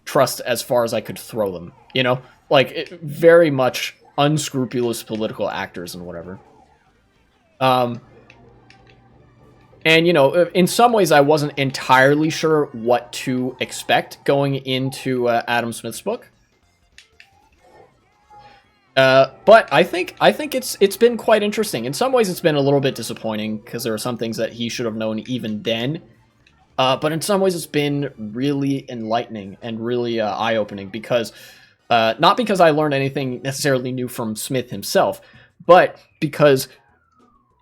trust as far as I could throw them, you know, like very much unscrupulous political actors and whatever. And you know, in some ways I wasn't entirely sure what to expect going into Adam Smith's book. But I think it's been quite interesting. In some ways it's been a little bit disappointing because there are some things that he should have known even then. But in some ways, it's been really enlightening and really eye-opening because, not because I learned anything necessarily new from Smith himself, but because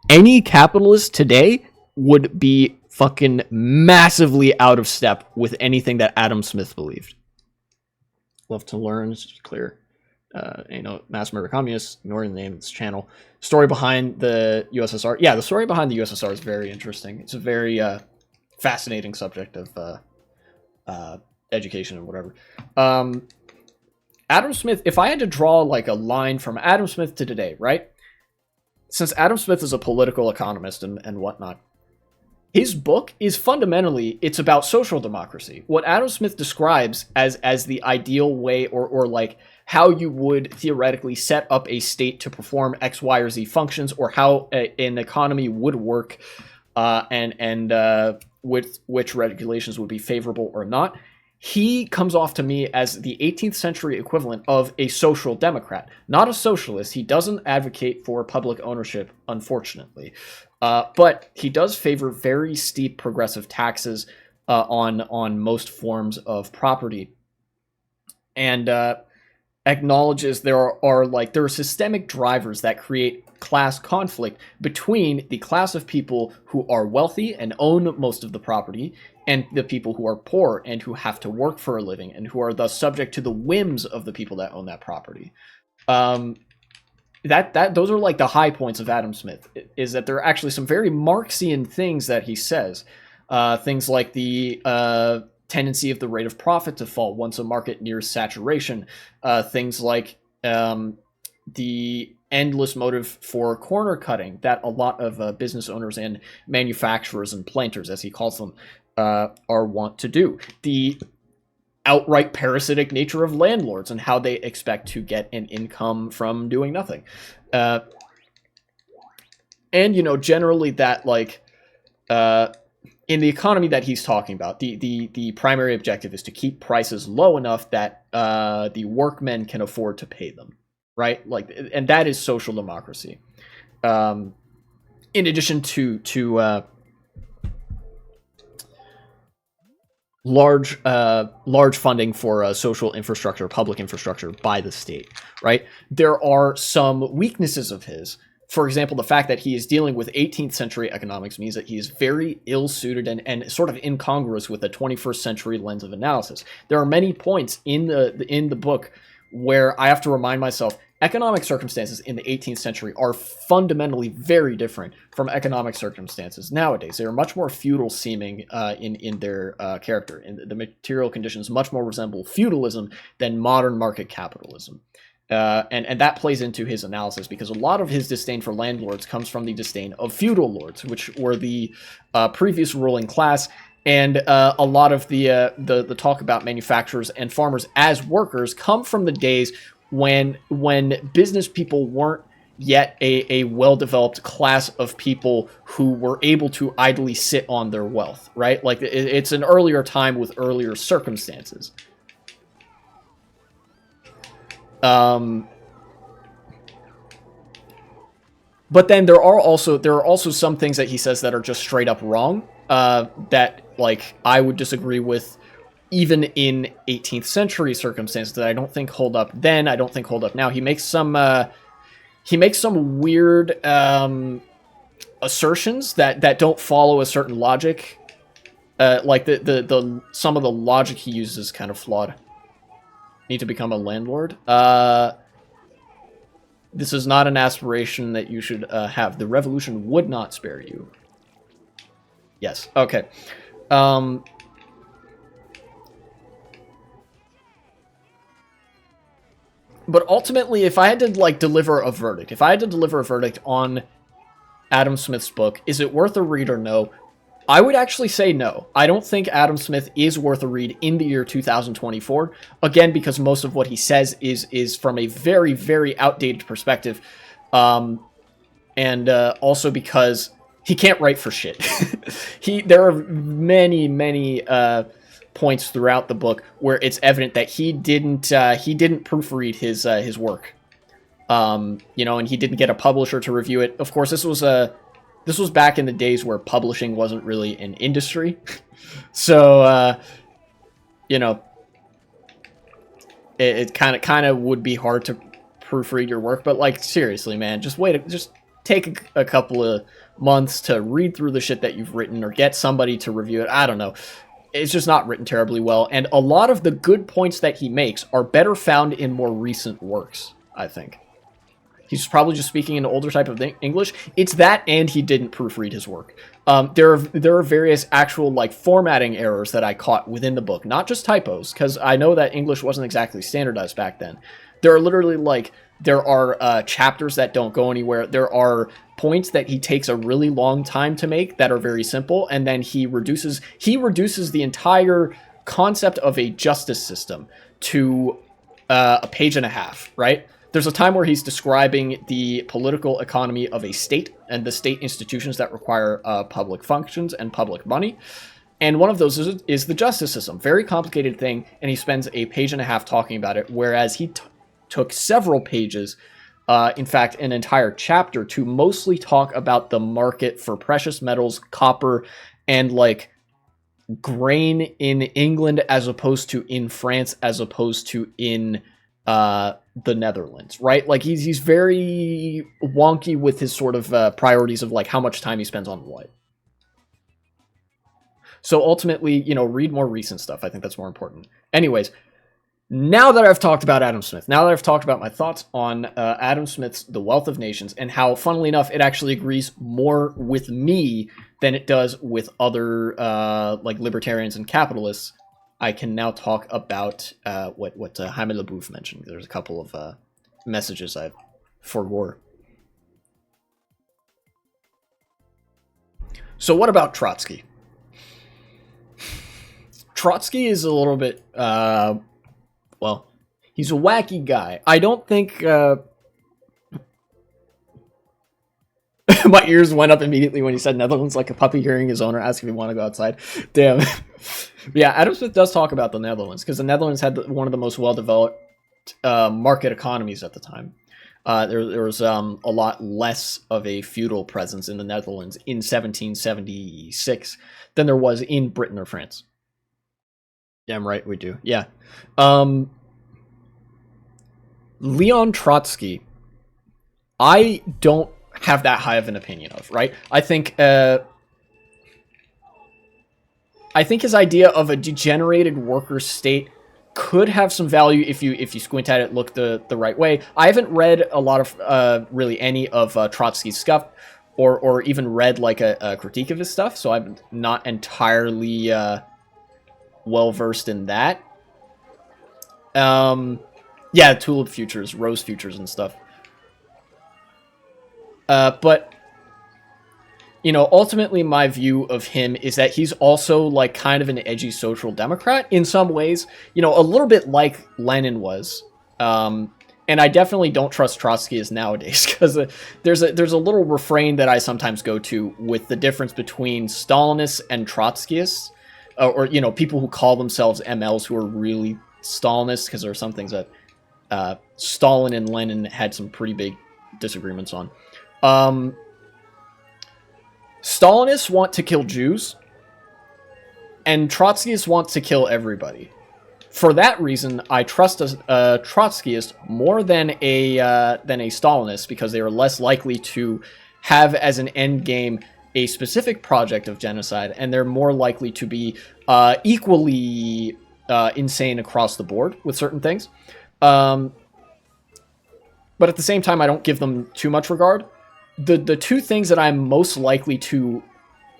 any capitalist today would be fucking massively out of step with anything that Adam Smith believed. Love to learn, it's clear. You know, mass murder communists, ignoring the name of this channel. Story behind the USSR. Yeah, the story behind the USSR is very interesting. It's a very... fascinating subject of education and whatever. Adam Smith, if I had to draw like a line from Adam Smith to today, right? Since Adam Smith is a political economist and whatnot, his book is fundamentally, it's about social democracy. What Adam Smith describes as the ideal way or like how you would theoretically set up a state to perform X, Y, or Z functions, or how an economy would work, and with which regulations would be favorable or not. He comes off to me as the 18th century equivalent of a social democrat, not a socialist. He doesn't advocate for public ownership, unfortunately, but he does favor very steep progressive taxes on most forms of property, and acknowledges there are systemic drivers that create class conflict between the class of people who are wealthy and own most of the property and the people who are poor and who have to work for a living and who are thus subject to the whims of the people that own that property. Those are like the high points of Adam Smith, is that there are actually some very Marxian things that he says. Things like the tendency of the rate of profit to fall once a market nears saturation. Things like the endless motive for corner cutting that a lot of business owners and manufacturers and planters, as he calls them, are wont to do. The outright parasitic nature of landlords and how they expect to get an income from doing nothing. And, you know, generally that, like, in the economy that he's talking about, the primary objective is to keep prices low enough that the workmen can afford to pay them, right? Like, and that is social democracy. In addition to large funding for social infrastructure, public infrastructure by the state, right? There are some weaknesses of his. For example, the fact that he is dealing with 18th century economics means that he is very ill-suited and sort of incongruous with a 21st century lens of analysis. There are many points in the book where I have to remind myself, economic circumstances in the 18th century are fundamentally very different from economic circumstances nowadays. They are much more feudal seeming in their character, and the material conditions much more resemble feudalism than modern market capitalism. And that plays into his analysis, because a lot of his disdain for landlords comes from the disdain of feudal lords, which were the previous ruling class, and a lot of the talk about manufacturers and farmers as workers come from the days when business people weren't yet a well-developed class of people who were able to idly sit on their wealth, right? Like, it's an earlier time with earlier circumstances. But then there are also some things that he says that are just straight up wrong, that like I would disagree with even in 18th century circumstances, that I don't think hold up then, I don't think hold up now. He makes some weird assertions that don't follow a certain logic. Like the some of the logic he uses is kind of flawed. Need to become a landlord. This is not an aspiration that you should have. The revolution would not spare you. Yes. Okay. But ultimately, if I had to like deliver a verdict, on Adam Smith's book, is it worth a read or no? I would actually say no. I don't think Adam Smith is worth a read in the year 2024. Again, because most of what he says is from a very, very outdated perspective. And also because he can't write for shit. There are many points throughout the book where it's evident that he didn't proofread his work. And he didn't get a publisher to review it. Of course, this was back in the days where publishing wasn't really an industry. So, it kind of would be hard to proofread your work. But, like, seriously, man, just take a couple of months to read through the shit that you've written or get somebody to review it. I don't know. It's just not written terribly well. And a lot of the good points that he makes are better found in more recent works, I think. He's probably just speaking an older type of English. It's that, and he didn't proofread his work. There are various actual like formatting errors that I caught within the book, not just typos, because I know that English wasn't exactly standardized back then. There are literally chapters that don't go anywhere. There are points that he takes a really long time to make that are very simple, and then he reduces the entire concept of a justice system to a page and a half, right? There's a time where he's describing the political economy of a state and the state institutions that require public functions and public money. And one of those is the justice system. Very complicated thing, and he spends a page and a half talking about it, whereas he took several pages, in fact, an entire chapter, to mostly talk about the market for precious metals, copper, and like grain in England as opposed to in France, as opposed to in the Netherlands, right? Like he's very wonky with his sort of priorities of like how much time he spends on what. So ultimately, read more recent stuff. I think that's more important. Anyways, now that I've talked about Adam Smith, now that I've talked about my thoughts on Adam Smith's The Wealth of Nations and how, funnily enough, it actually agrees more with me than it does with other like libertarians and capitalists, I can now talk about what Jaime LeBouf mentioned. There's a couple of messages I forwore. So what about Trotsky? Trotsky is a little bit, well, he's a wacky guy. I don't think... My ears went up immediately when he said Netherlands, like a puppy hearing his owner ask if he want to go outside. Damn. Yeah, Adam Smith does talk about the Netherlands, because the Netherlands had one of the most well-developed market economies at the time. There was a lot less of a feudal presence in the Netherlands in 1776 than there was in Britain or France. Damn right we do. Yeah. Leon Trotsky, I don't have that high of an opinion of, right? I think his idea of a degenerated worker state could have some value if you squint at it, look the right way. I haven't read a lot of really any of Trotsky's stuff, or even read like a critique of his stuff, so I'm not entirely well versed in that. Yeah, tulip futures, rose futures, and stuff. But, ultimately my view of him is that he's also, like, kind of an edgy social democrat in some ways, a little bit like Lenin was. And I definitely don't trust Trotsky as nowadays, because there's a little refrain that I sometimes go to with the difference between Stalinists and Trotskyists, or people who call themselves MLs who are really Stalinists, because there are some things that Stalin and Lenin had some pretty big disagreements on. Stalinists want to kill Jews, and Trotskyists want to kill everybody. For that reason, I trust a Trotskyist more than a Stalinist, because they are less likely to have as an end game a specific project of genocide, and they're more likely to be equally insane across the board with certain things. But at the same time, I don't give them too much regard. The two things that I'm most likely to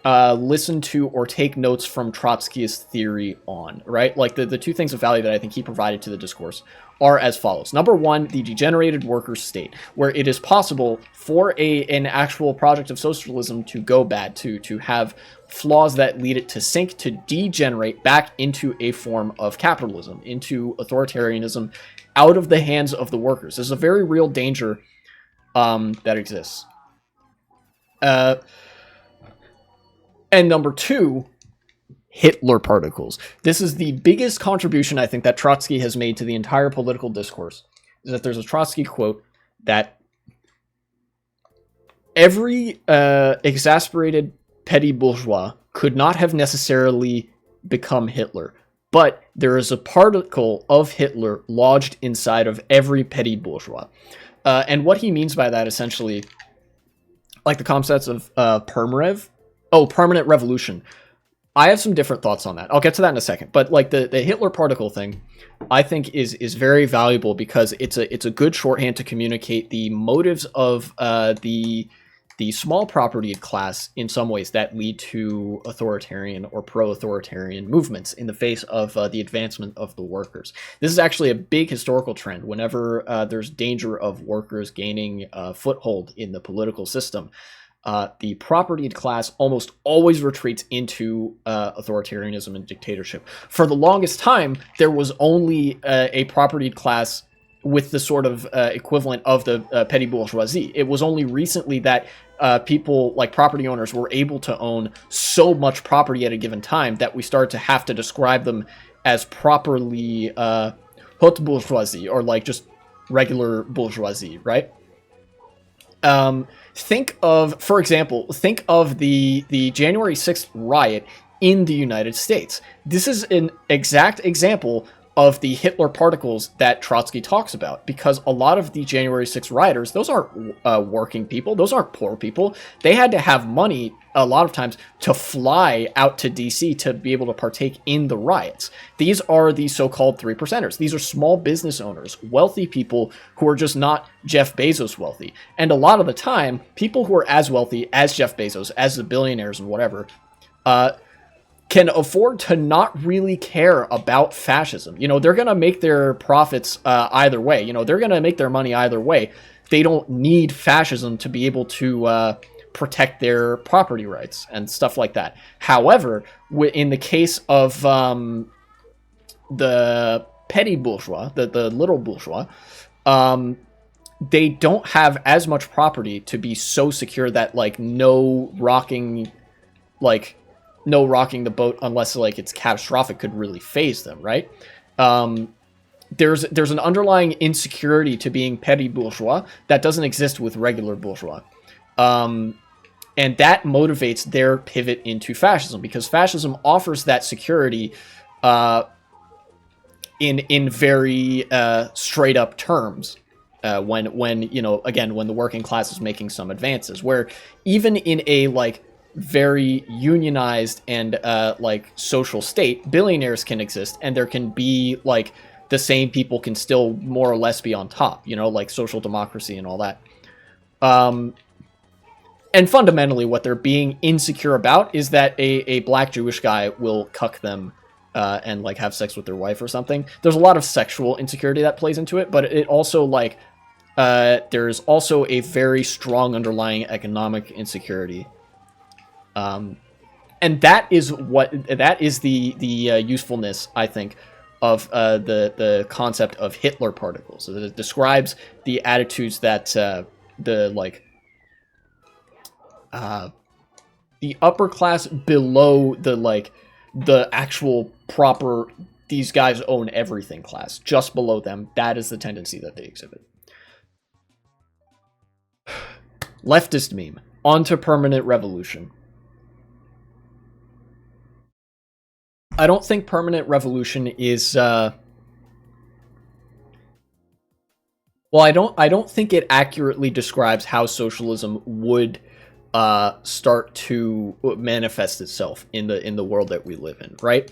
listen to or take notes from Trotskyist theory on, right? Like the two things of value that I think he provided to the discourse are as follows. Number one, the degenerated worker state, where it is possible for an actual project of socialism to go bad, to have flaws that lead it to sink, to degenerate back into a form of capitalism, into authoritarianism, out of the hands of the workers. There's a very real danger that exists. And number two, Hitler particles. This is the biggest contribution I think that Trotsky has made to the entire political discourse. Is that there's a Trotsky quote that every exasperated petty bourgeois could not have necessarily become Hitler, but there is a particle of Hitler lodged inside of every petty bourgeois. And what he means by that, essentially, like the concepts of permanent revolution. I have some different thoughts on that. I'll get to that in a second. But like the Hitler particle thing, I think is very valuable because it's a good shorthand to communicate the motives of the small property class in some ways that lead to authoritarian or pro-authoritarian movements in the face of the advancement of the workers. This is actually a big historical trend. Whenever there's danger of workers gaining foothold in the political system, the propertied class almost always retreats into authoritarianism and dictatorship. For the longest time, there was only a propertied class with the sort of equivalent of the petty bourgeoisie. It was only recently that people like property owners were able to own so much property at a given time that we started to have to describe them as properly haute bourgeoisie, or like just regular bourgeoisie, right? Think of, for example, the January 6th riot in the United States. This is an exact example of the Hitler particles that Trotsky talks about, because a lot of the January 6th rioters, those aren't working people, those aren't poor people. They had to have money a lot of times to fly out to DC to be able to partake in the riots. These are the so-called 3%ers. These are small business owners, wealthy people who are just not Jeff Bezos wealthy. And a lot of the time, people who are as wealthy as Jeff Bezos, as the billionaires and whatever, can afford to not really care about fascism. You know, they're going to make their profits either way. You know, they're going to make their money either way. They don't need fascism to be able to protect their property rights and stuff like that. However, in the case of the petty bourgeois, the little bourgeois, they don't have as much property to be so secure that like no rocking the boat unless like it's catastrophic could really phase them, right? There's an underlying insecurity to being petty bourgeois that doesn't exist with regular bourgeois. And that motivates their pivot into fascism, because fascism offers that security in very straight up terms. When you know, again, when the working class is making some advances, where even in a like very unionized and like social state, billionaires can exist, and there can be like the same people can still more or less be on top, you know, like social democracy and all that. And fundamentally what they're being insecure about is that a black Jewish guy will cuck them and like have sex with their wife or something. There's a lot of sexual insecurity that plays into it, but it also like there's also a very strong underlying economic insecurity. And that is the usefulness, I think, of the concept of Hitler particles. So it describes the attitudes that the upper class below the actual proper these guys own everything class, just below them. That is the tendency that they exhibit. Leftist meme. On to permanent revolution. I don't think permanent revolution is well, I don't think it accurately describes how socialism would start to manifest itself in the world that we live in, right?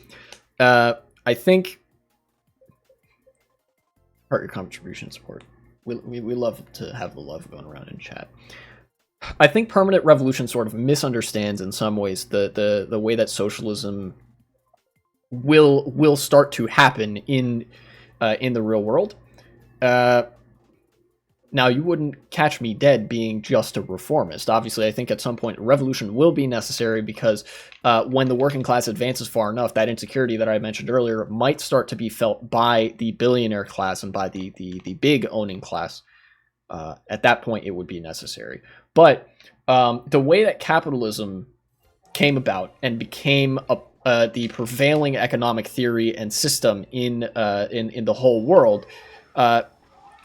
I think part your contribution support. We love to have the love going around in chat. I think permanent revolution sort of misunderstands in some ways the way that socialism will start to happen in the real world. Now, you wouldn't catch me dead being just a reformist. Obviously, I think at some point a revolution will be necessary because when the working class advances far enough, that insecurity that I mentioned earlier might start to be felt by the billionaire class and by the big owning class. At that point, it would be necessary. But the way that capitalism came about and became the prevailing economic theory and system in the whole world,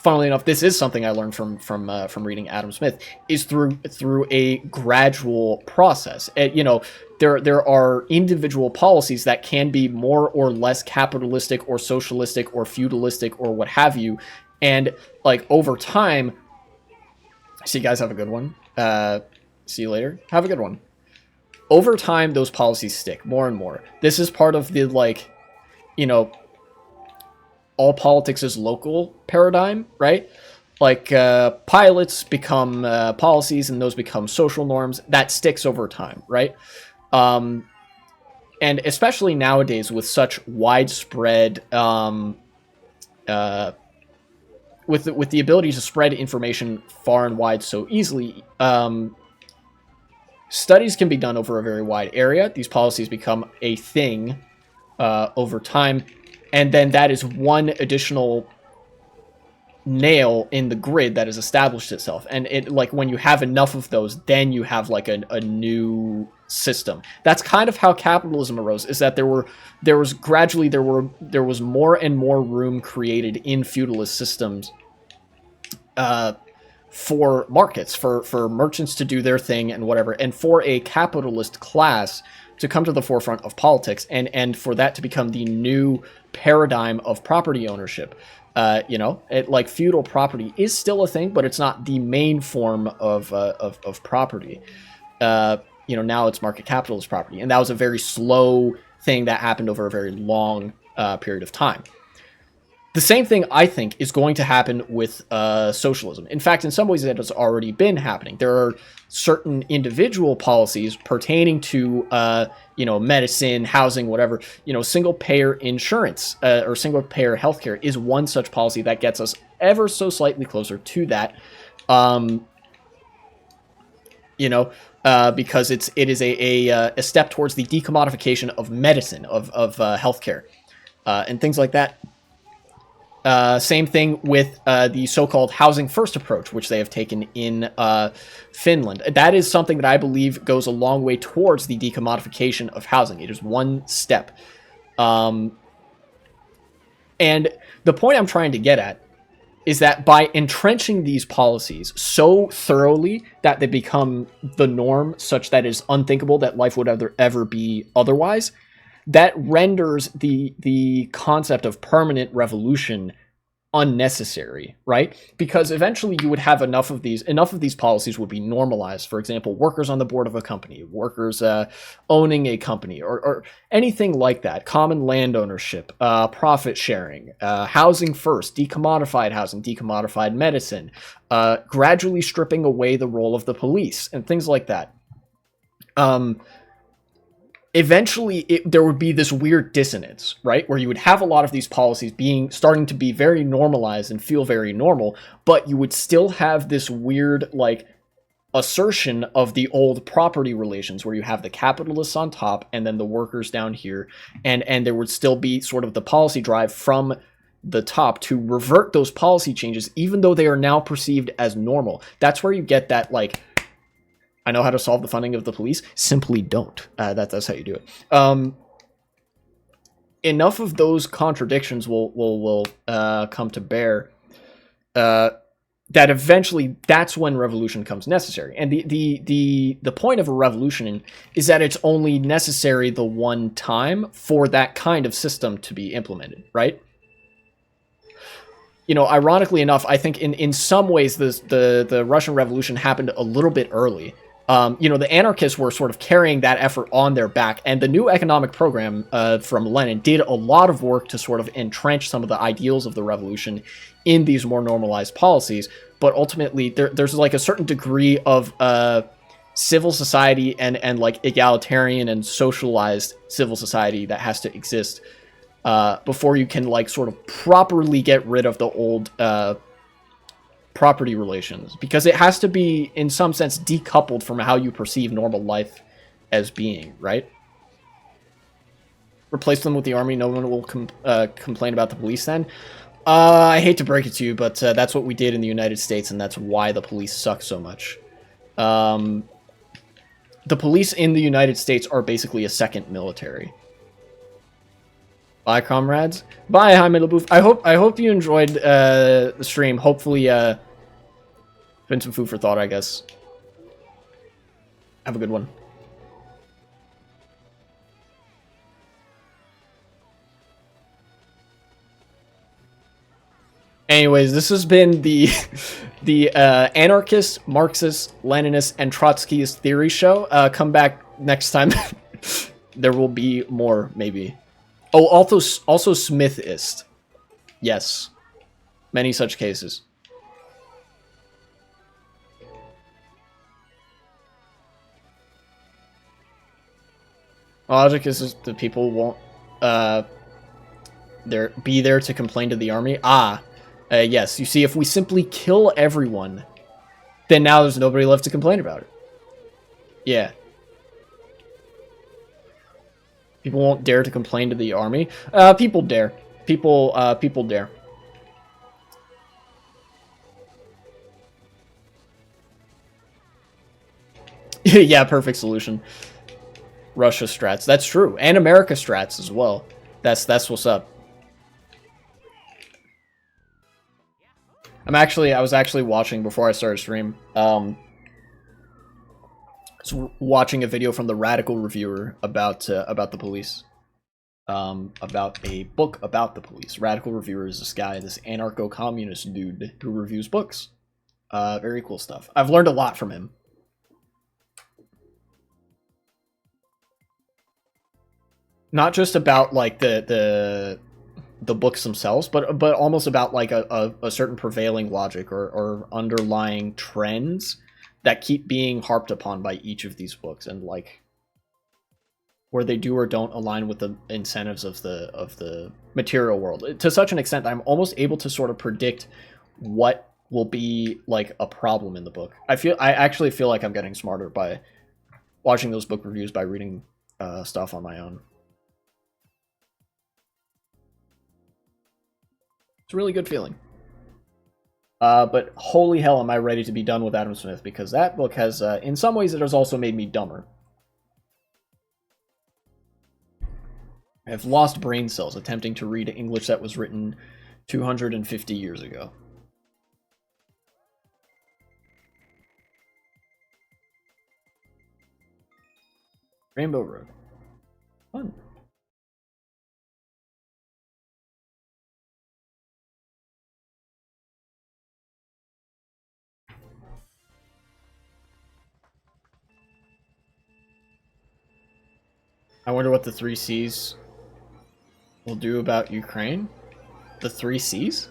funnily enough, this is something I learned from reading Adam Smith, is through a gradual process. There are individual policies that can be more or less capitalistic or socialistic or feudalistic or what have you, and like over time. See you guys, have a good one. See you later. Have a good one. Over time, those policies stick more and more. This is part of the all politics is local paradigm, right? Like pilots become policies and those become social norms. That sticks over time, right? And especially nowadays with such widespread, with the ability to spread information far and wide so easily, studies can be done over a very wide area. These policies become a thing over time. And then that is one additional nail in the grid that has established itself. And it, like, when you have enough of those, then you have like a new system. That's kind of how capitalism arose, is that there was more and more room created in feudalist systems for markets, for merchants to do their thing and whatever, and for a capitalist class to come to the forefront of politics, and for that to become the new paradigm of property ownership. Like feudal property is still a thing, but it's not the main form of property. Now it's market capitalist property, and that was a very slow thing that happened over a very long period of time. The same thing, I think, is going to happen with socialism. In fact, in some ways, that has already been happening. There are certain individual policies pertaining to, medicine, housing, whatever. Single-payer insurance or single-payer healthcare is one such policy that gets us ever so slightly closer to that. Because it is a step towards the decommodification of medicine, of healthcare, and things like that. Same thing with the so-called housing first approach, which they have taken in Finland. That is something that I believe goes a long way towards the decommodification of housing. It is one step. And the point I'm trying to get at is that by entrenching these policies so thoroughly that they become the norm, such that it is unthinkable that life would ever be otherwise, that renders the concept of permanent revolution unnecessary, right? Because eventually you would have enough of these policies would be normalized. For example, workers on the board of a company, workers owning a company, or anything like that. Common land ownership, profit sharing, housing first, decommodified housing, decommodified medicine, gradually stripping away the role of the police, and things like that. Eventually there would be this weird dissonance, right? Where you would have a lot of these policies starting to be very normalized and feel very normal, but you would still have this weird, like, assertion of the old property relations where you have the capitalists on top and then the workers down here, and there would still be sort of the policy drive from the top to revert those policy changes, even though they are now perceived as normal. That's where you get that, like, I know how to solve the funding of the police. Simply don't. That's how you do it. Enough of those contradictions will come to bear that eventually that's when revolution comes necessary. And the point of a revolution is that it's only necessary the one time for that kind of system to be implemented, right? You know, ironically enough, I think in some ways the Russian Revolution happened a little bit early. You know, the anarchists were sort of carrying that effort on their back, and the new economic program from Lenin did a lot of work to sort of entrench some of the ideals of the revolution in these more normalized policies. But ultimately, there's like a certain degree of civil society and like egalitarian and socialized civil society that has to exist before you can like sort of properly get rid of the old property relations, because it has to be in some sense decoupled from how you perceive normal life as being, right? Replace them with the army, no one will complain about the police then. I hate to break it to you, but that's what we did in the United States, and that's why the police suck so much. The police in the United States are basically a second military. Bye, comrades. Bye, Jaime LaBouffe. I hope you enjoyed the stream. Hopefully, been some food for thought, I guess. Have a good one. Anyways, this has been the anarchist, Marxist, Leninist, and Trotskyist theory show. Come back next time. There will be more, maybe. Oh, also Smithist. Yes. Many such cases. Logic is just that people won't be there to complain to the army. Yes, you see, if we simply kill everyone, then now there's nobody left to complain about it. Yeah. People won't dare to complain to the army. People dare. People dare. Yeah, perfect solution. Russia strats. That's true. And America strats as well. That's what's up. I was actually watching before I started stream. Watching a video from the Radical Reviewer about the police. About a book about the police. Radical Reviewer is this guy, this anarcho-communist dude who reviews books. Very cool stuff. I've learned a lot from him. Not just about like the books themselves, but almost about like a certain prevailing logic or underlying trends that keep being harped upon by each of these books, and like where they do or don't align with the incentives of the material world to such an extent that I'm almost able to sort of predict what will be like a problem in the book. I actually feel like I'm getting smarter by watching those book reviews, by reading stuff on my own. It's a really good feeling. But holy hell, am I ready to be done with Adam Smith, because that book has, in some ways, it has also made me dumber. I have lost brain cells attempting to read English that was written 250 years ago. Rainbow Road. Fun. I wonder what the 3 C's will do about Ukraine. The 3 C's?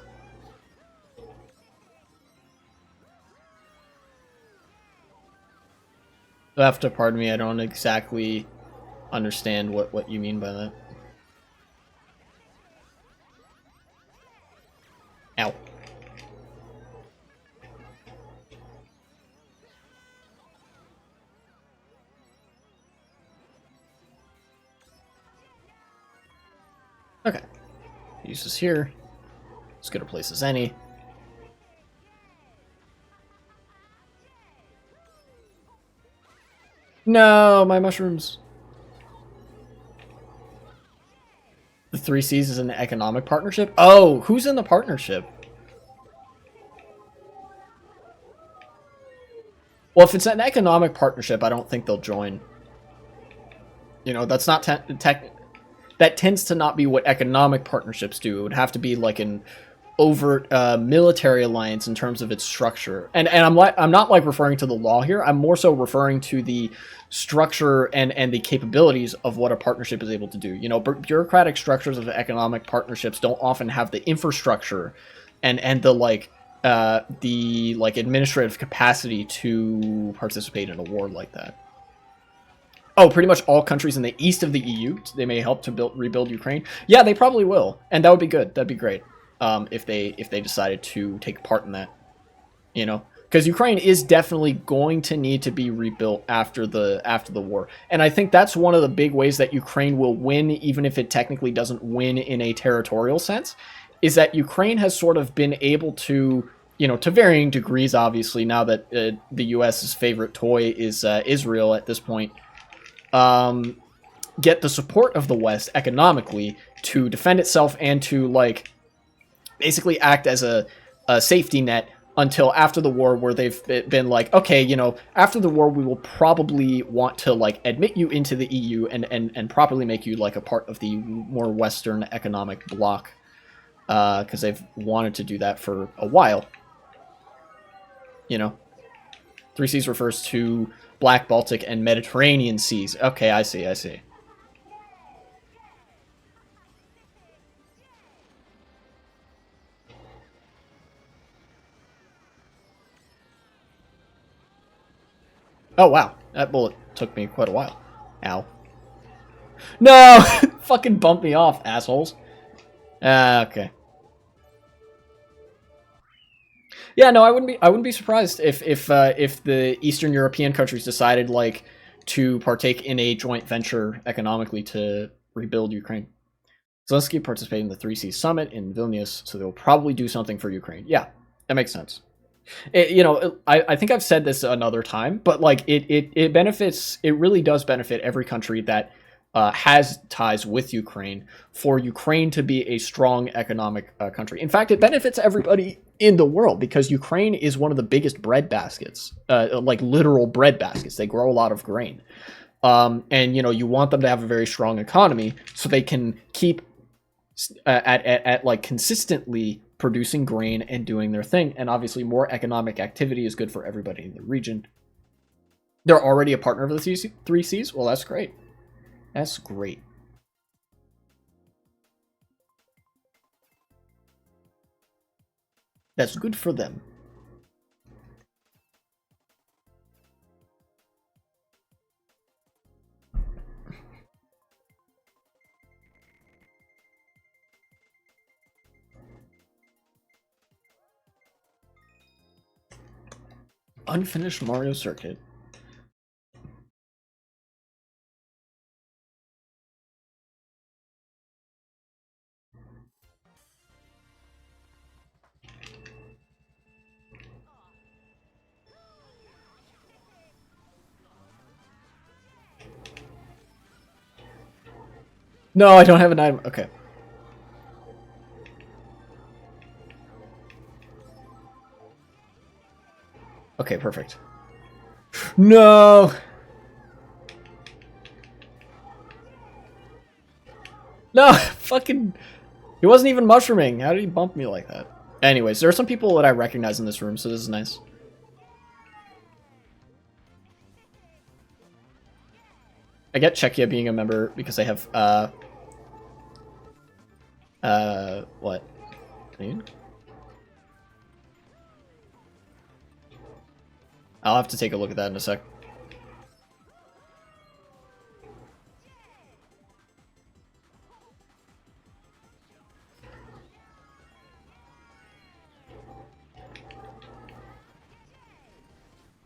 You'll have to pardon me, I don't exactly understand what you mean by that. Ow. Okay. Use this here. As good a place as any. No, my mushrooms. The 3 C's is an economic partnership? Oh, who's in the partnership? Well, if it's an economic partnership, I don't think they'll join. You know, that's not that tends to not be what economic partnerships do. It would have to be like an overt military alliance in terms of its structure. And I'm not like referring to the law here. I'm more so referring to the structure and the capabilities of what a partnership is able to do. You know, bureaucratic structures of economic partnerships don't often have the infrastructure and the administrative capacity to participate in a war like that. Oh, pretty much all countries in the east of the EU, they may help to rebuild Ukraine. Yeah, they probably will, and that would be good. That'd be great if they decided to take part in that. You know, because Ukraine is definitely going to need to be rebuilt after the war, and I think that's one of the big ways that Ukraine will win, even if it technically doesn't win in a territorial sense, is that Ukraine has sort of been able to, you know, to varying degrees, obviously, now that the U.S.'s favorite toy is Israel at this point. Get the support of the West economically to defend itself and to, like, basically act as a safety net until after the war, where they've been like, okay, you know, after the war, we will probably want to, like, admit you into the EU and properly make you, like, a part of the more Western economic bloc, because they've wanted to do that for a while. You know, 3 Seas refers to Black, Baltic, and Mediterranean seas. Okay, I see. Oh, wow. That bullet took me quite a while. Ow. No! Fucking bump me off, assholes. Okay. Yeah, no, I wouldn't be surprised if the Eastern European countries decided, like, to partake in a joint venture economically to rebuild Ukraine. Zelensky participated in the 3 Seas Summit in Vilnius, so they'll probably do something for Ukraine. Yeah, that makes sense. You know, I think I've said this another time, but, like, it benefits, it really does benefit every country that has ties with Ukraine, for Ukraine to be a strong economic country. In fact, it benefits everybody in the world, because Ukraine is one of the biggest bread baskets, like literal bread baskets. They grow a lot of grain. And, you know, you want them to have a very strong economy so they can keep at like consistently producing grain and doing their thing. And obviously more economic activity is good for everybody in the region. They're already a partner of the 3 Seas? Well, that's great. That's great. That's good for them. Unfinished Mario Circuit. No, I don't have an item. Okay. Okay, perfect. No! No! Fucking... He wasn't even mushrooming. How did he bump me like that? Anyways, there are some people that I recognize in this room, so this is nice. I get Czechia being a member because they have, what? Canadian? I'll have to take a look at that in a sec.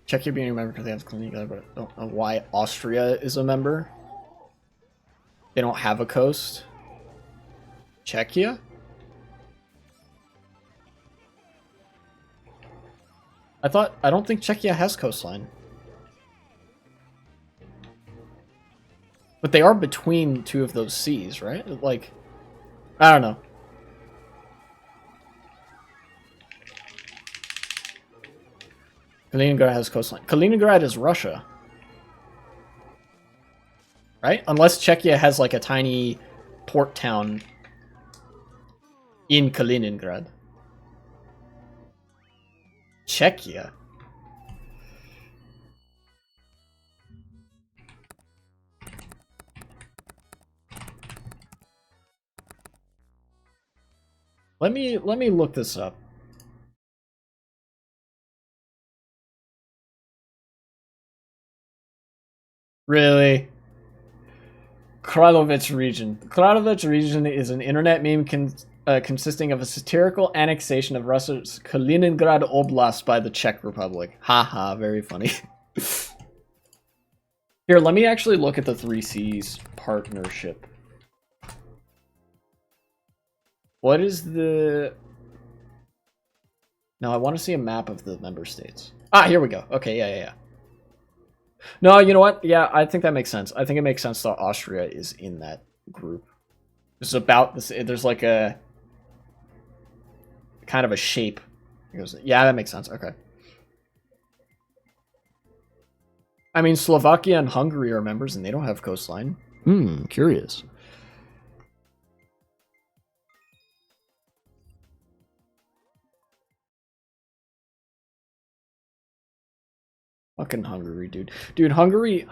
Czechia being a member because they have cleaning, but I don't know why Austria is a member. They don't have a coast. Czechia? I don't think Czechia has coastline. But they are between 2 of those seas, right? Like, I don't know. Kaliningrad has coastline. Kaliningrad is Russia. Right? Unless Czechia has like a tiny port town in Kaliningrad. Czechia. Let me look this up. Really? Kralovec region. Kralovec region is an internet meme consisting of a satirical annexation of Russia's Kaliningrad Oblast by the Czech Republic. Haha, very funny. Here, let me actually look at the 3C's partnership. What is the... No, I want to see a map of the member states. Ah, here we go. Okay, yeah. No, you know what? Yeah, I think that makes sense. I think it makes sense that Austria is in that group. It's about this. There's like a kind of a shape. Yeah, that makes sense. Okay. I mean, Slovakia and Hungary are members, and they don't have coastline. Curious. Fucking Hungary, dude. Dude, Hungary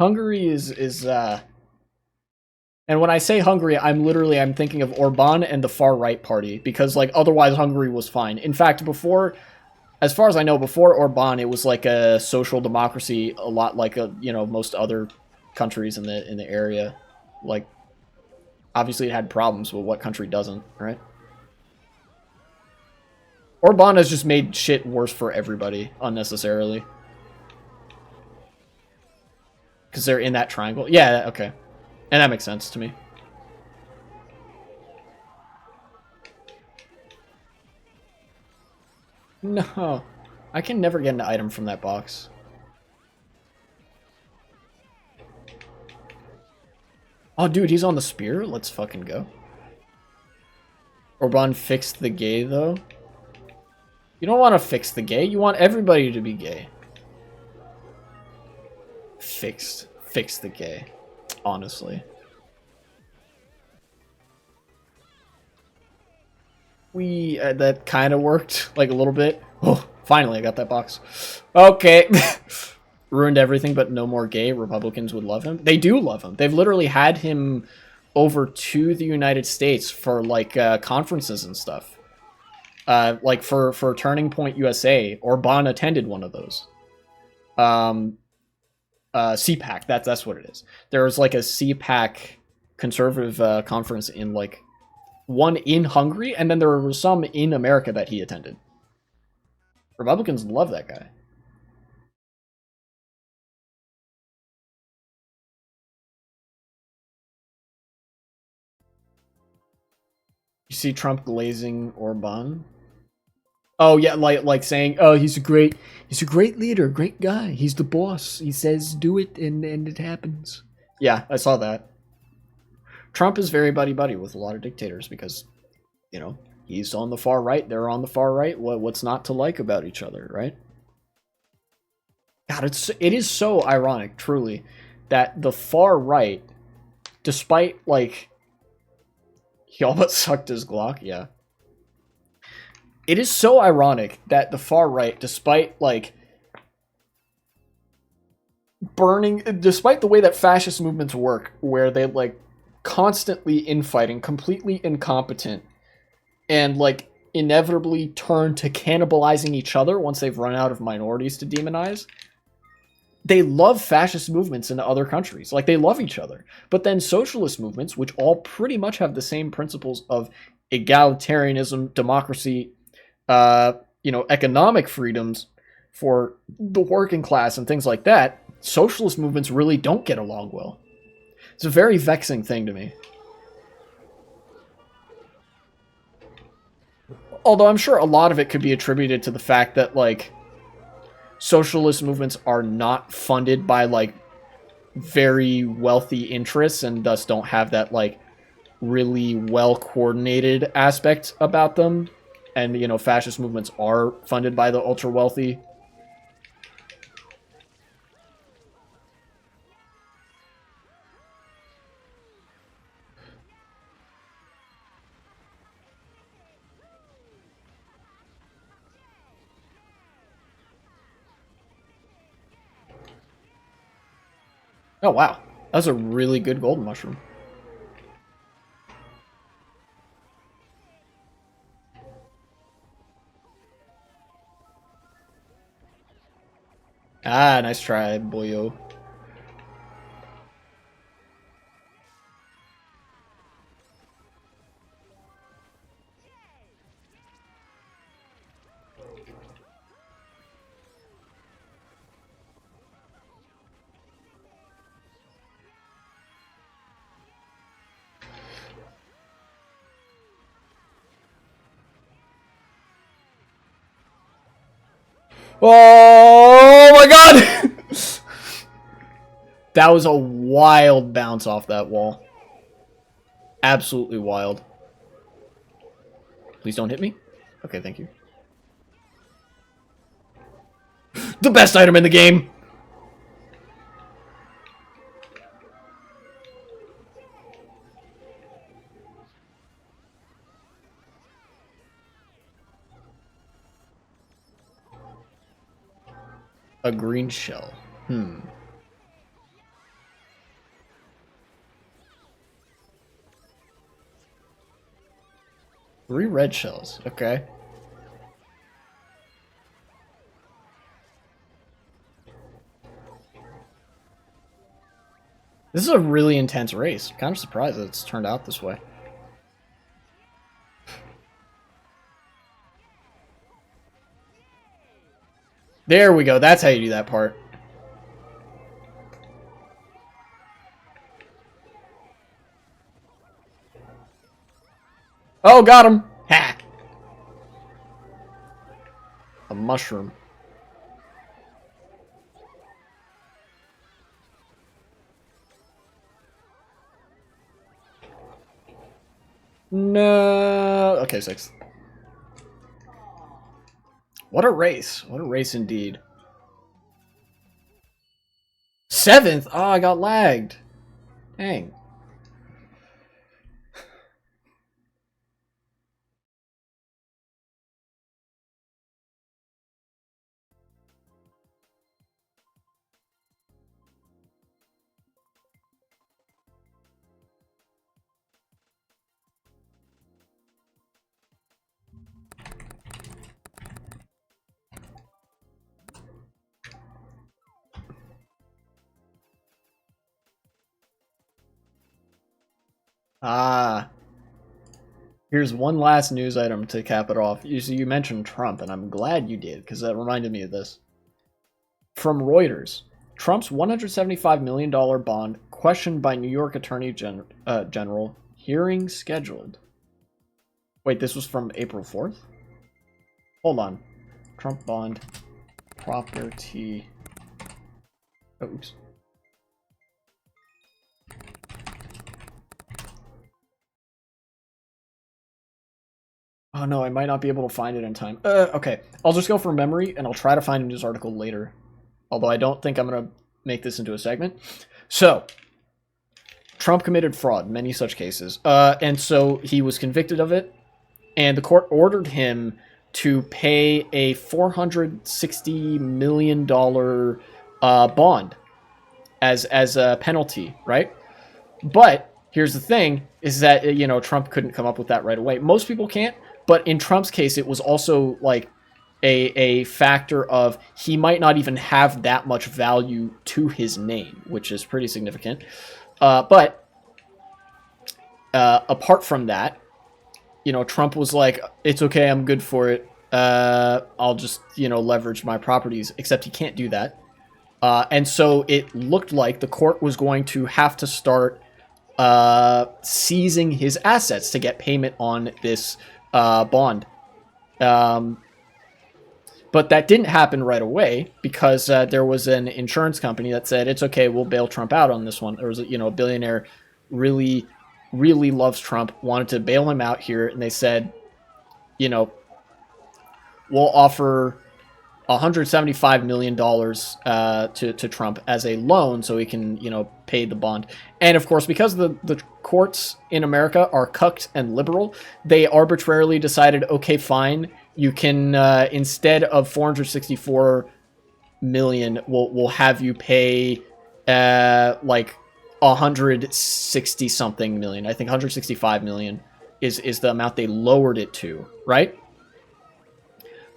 is and when I say Hungary, I'm thinking of Orban and the far right party, because like otherwise Hungary was fine. In fact, before, as far as I know, before Orban, it was like a social democracy, a lot like most other countries in the area. Like, obviously it had problems, but what country doesn't, right? Orban has just made shit worse for everybody unnecessarily. Because they're in that triangle. Yeah, okay. And that makes sense to me. No. I can never get an item from that box. Oh, dude, he's on the spear? Let's fucking go. Orban fixed the gay, though. You don't want to fix the gay. You want everybody to be gay. Fix the gay. Honestly. That kind of worked, like a little bit. Oh, finally I got that box. Okay. Ruined everything, but no more gay. Republicans would love him. They do love him. They've literally had him over to the United States for like conferences and stuff. Like for Turning Point USA, Orban attended one of those. CPAC, that's what it is. There was like a CPAC conservative conference in like one in Hungary, and then there were some in America that he attended. Republicans love that guy. You see Trump glazing Orban? Oh yeah, like saying, oh, he's a great leader, great guy. He's the boss. He says do it, and it happens. Yeah, I saw that. Trump is very buddy-buddy with a lot of dictators because, he's on the far right, they're on the far right. What's not to like about each other, right? God, it is so ironic, truly, that the far right, despite, like, he almost sucked his Glock, yeah. It is so ironic that the far right, despite, like, despite the way that fascist movements work, where they, like, constantly infighting, completely incompetent, and, like, inevitably turn to cannibalizing each other once they've run out of minorities to demonize, they love fascist movements in other countries. Like, they love each other. But then socialist movements, which all pretty much have the same principles of egalitarianism, democracy, economic freedoms for the working class and things like that, socialist movements really don't get along well. It's a very vexing thing to me. Although I'm sure a lot of it could be attributed to the fact that, like, socialist movements are not funded by, like, very wealthy interests and thus don't have that, like, really well-coordinated aspect about them. And, fascist movements are funded by the ultra-wealthy. Oh, wow. That's a really good golden mushroom. Ah, nice try, boyo. Oh my god! That was a wild bounce off that wall. Absolutely wild. Please don't hit me. Okay, thank you. The best item in the game! A green shell. 3 red shells. Okay. This is a really intense race. I'm kind of surprised that it's turned out this way. There we go. That's how you do that part. Oh, got him! Ha! A mushroom. No. Okay, 6th. What a race. What a race indeed. 7th? Oh, I got lagged. Dang. Ah. Here's one last news item to cap it off. You mentioned Trump, and I'm glad you did, because that reminded me of this. From Reuters, Trump's $175 million bond questioned by New York Attorney General. Hearing scheduled. Wait, this was from April 4th? Hold on. Trump bond property. Oops. Oh no, I might not be able to find it in time. Okay. I'll just go from memory, and I'll try to find a news article later. Although I don't think I'm going to make this into a segment. So, Trump committed fraud in many such cases. And so he was convicted of it, and the court ordered him to pay a $460 million bond as a penalty, right? But here's the thing, is that, you know, Trump couldn't come up with that right away. Most people can't, but in Trump's case, it was also, like, a factor of he might not even have that much value to his name, which is pretty significant. But apart from that, you know, Trump was like, it's okay, I'm good for it. I'll just, you know, leverage my properties, except he can't do that. And so it looked like the court was going to have to start seizing his assets to get payment on this bond. But that didn't happen right away because there was an insurance company that said, it's okay, we'll bail Trump out on this one. There was, a billionaire really, really loves Trump, wanted to bail him out here, and they said, we'll offer $175 million to Trump as a loan so he can, pay the bond. And of course, because the courts in America are cucked and liberal, they arbitrarily decided, okay, fine, you can, instead of $464 million, we'll have you pay like 160 something million. I think 165 million is the amount they lowered it to, right?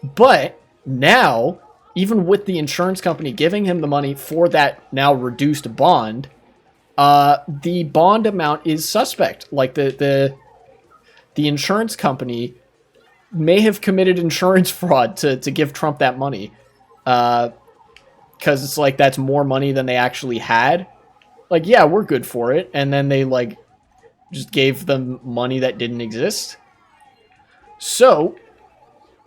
But now, even with the insurance company giving him the money for that now reduced bond, the bond amount is suspect. Like the insurance company may have committed insurance fraud to give Trump that money. Because it's like that's more money than they actually had. Like, yeah, we're good for it. And then they, like, just gave them money that didn't exist. So,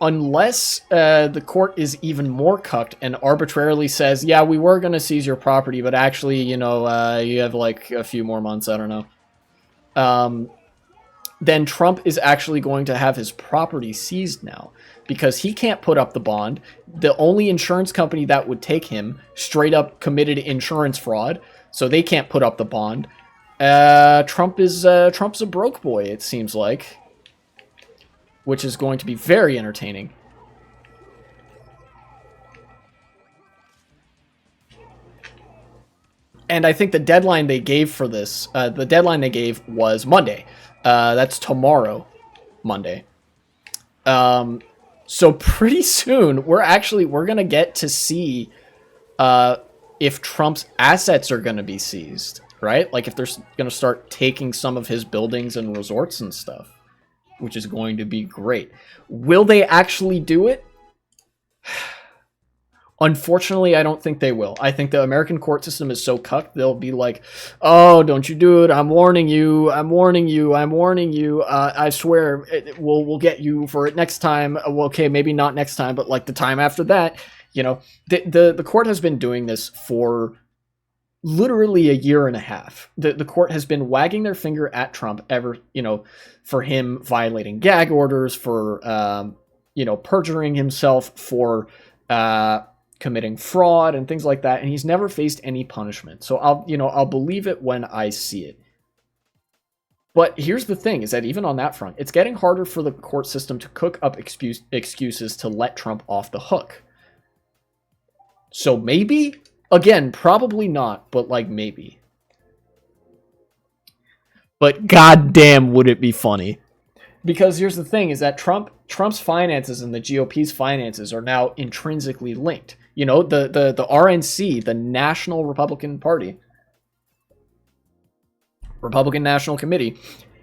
unless the court is even more cucked and arbitrarily says, yeah, we were going to seize your property, but actually, you know, you have, like, a few more months, I don't know. Then Trump is actually going to have his property seized now. Because he can't put up the bond. The only insurance company that would take him straight up committed insurance fraud. So they can't put up the bond. Trump's a broke boy, it seems like. Which is going to be very entertaining. And I think the deadline they gave for this, the deadline they gave was Monday. That's tomorrow, Monday. So pretty soon, we're going to get to see if Trump's assets are going to be seized, right? Like if they're going to start taking some of his buildings and resorts and stuff, which is going to be great. Will they actually do it? Unfortunately, I don't think they will. I think the American court system is so cucked, they'll be like, oh, don't you do it. I'm warning you. I'm warning you. I'm warning you. I swear we'll get you for it next time. Well, okay, maybe not next time, but like the time after that. You know, the court has been doing this for literally a year and a half. The court has been wagging their finger at Trump for him violating gag orders, for, perjuring himself, for, committing fraud and things like that, and he's never faced any punishment. So I'll believe it when I see it. But here's the thing, is that even on that front, it's getting harder for the court system to cook up excuses to let Trump off the hook. So maybe, again, probably not, but like maybe. But goddamn would it be funny. Because here's the thing, is that Trump's finances and the GOP's finances are now intrinsically linked. You know, the RNC, the National Republican Party, Republican National Committee,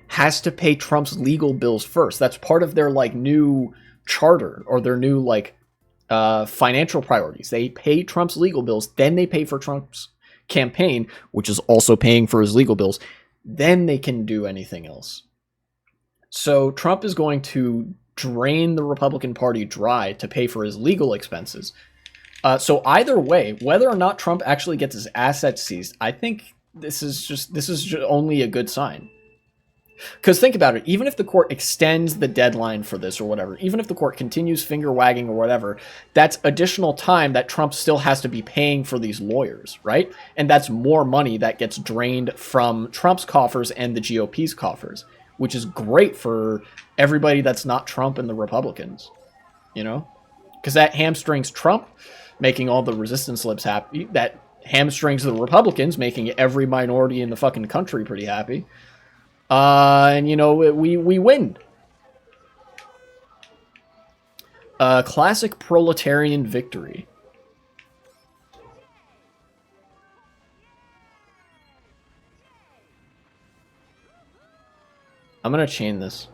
has to pay Trump's legal bills first. That's part of their, like, new charter, or their new, like, financial priorities. They pay Trump's legal bills, then they pay for Trump's campaign, which is also paying for his legal bills. Then they can do anything else. So Trump is going to drain the Republican Party dry to pay for his legal expenses. So either way, whether or not Trump actually gets his assets seized, I think this is only a good sign. Because think about it, even if the court extends the deadline for this or whatever, even if the court continues finger wagging or whatever, that's additional time that Trump still has to be paying for these lawyers, right? And that's more money that gets drained from Trump's coffers and the GOP's coffers, which is great for everybody that's not Trump and the Republicans, you know? Because that hamstrings Trump, making all the resistance libs happy. That hamstrings the Republicans, making every minority in the fucking country pretty happy. And, you know, we win. Classic proletarian victory. I'm gonna chain this.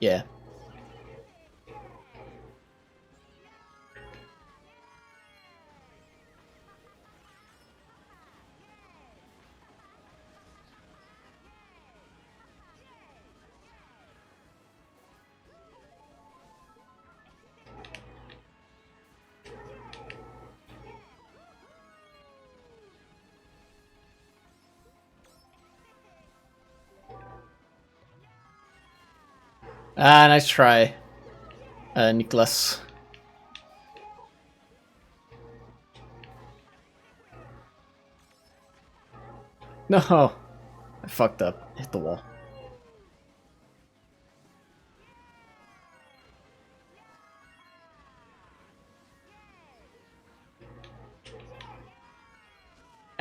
Yeah. Ah, nice try, Nicholas. No, I fucked up. Hit the wall.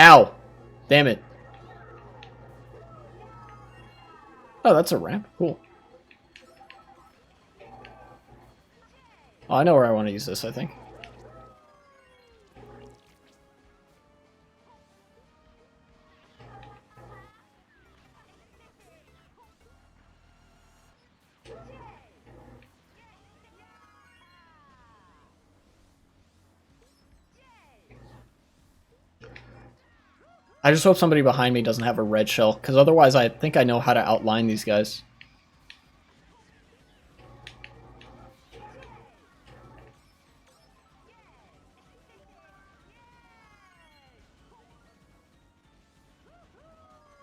Ow! Damn it. Oh, that's a ramp. Cool. Oh, I know where I want to use this, I think. I just hope somebody behind me doesn't have a red shell, because otherwise I think I know how to outline these guys.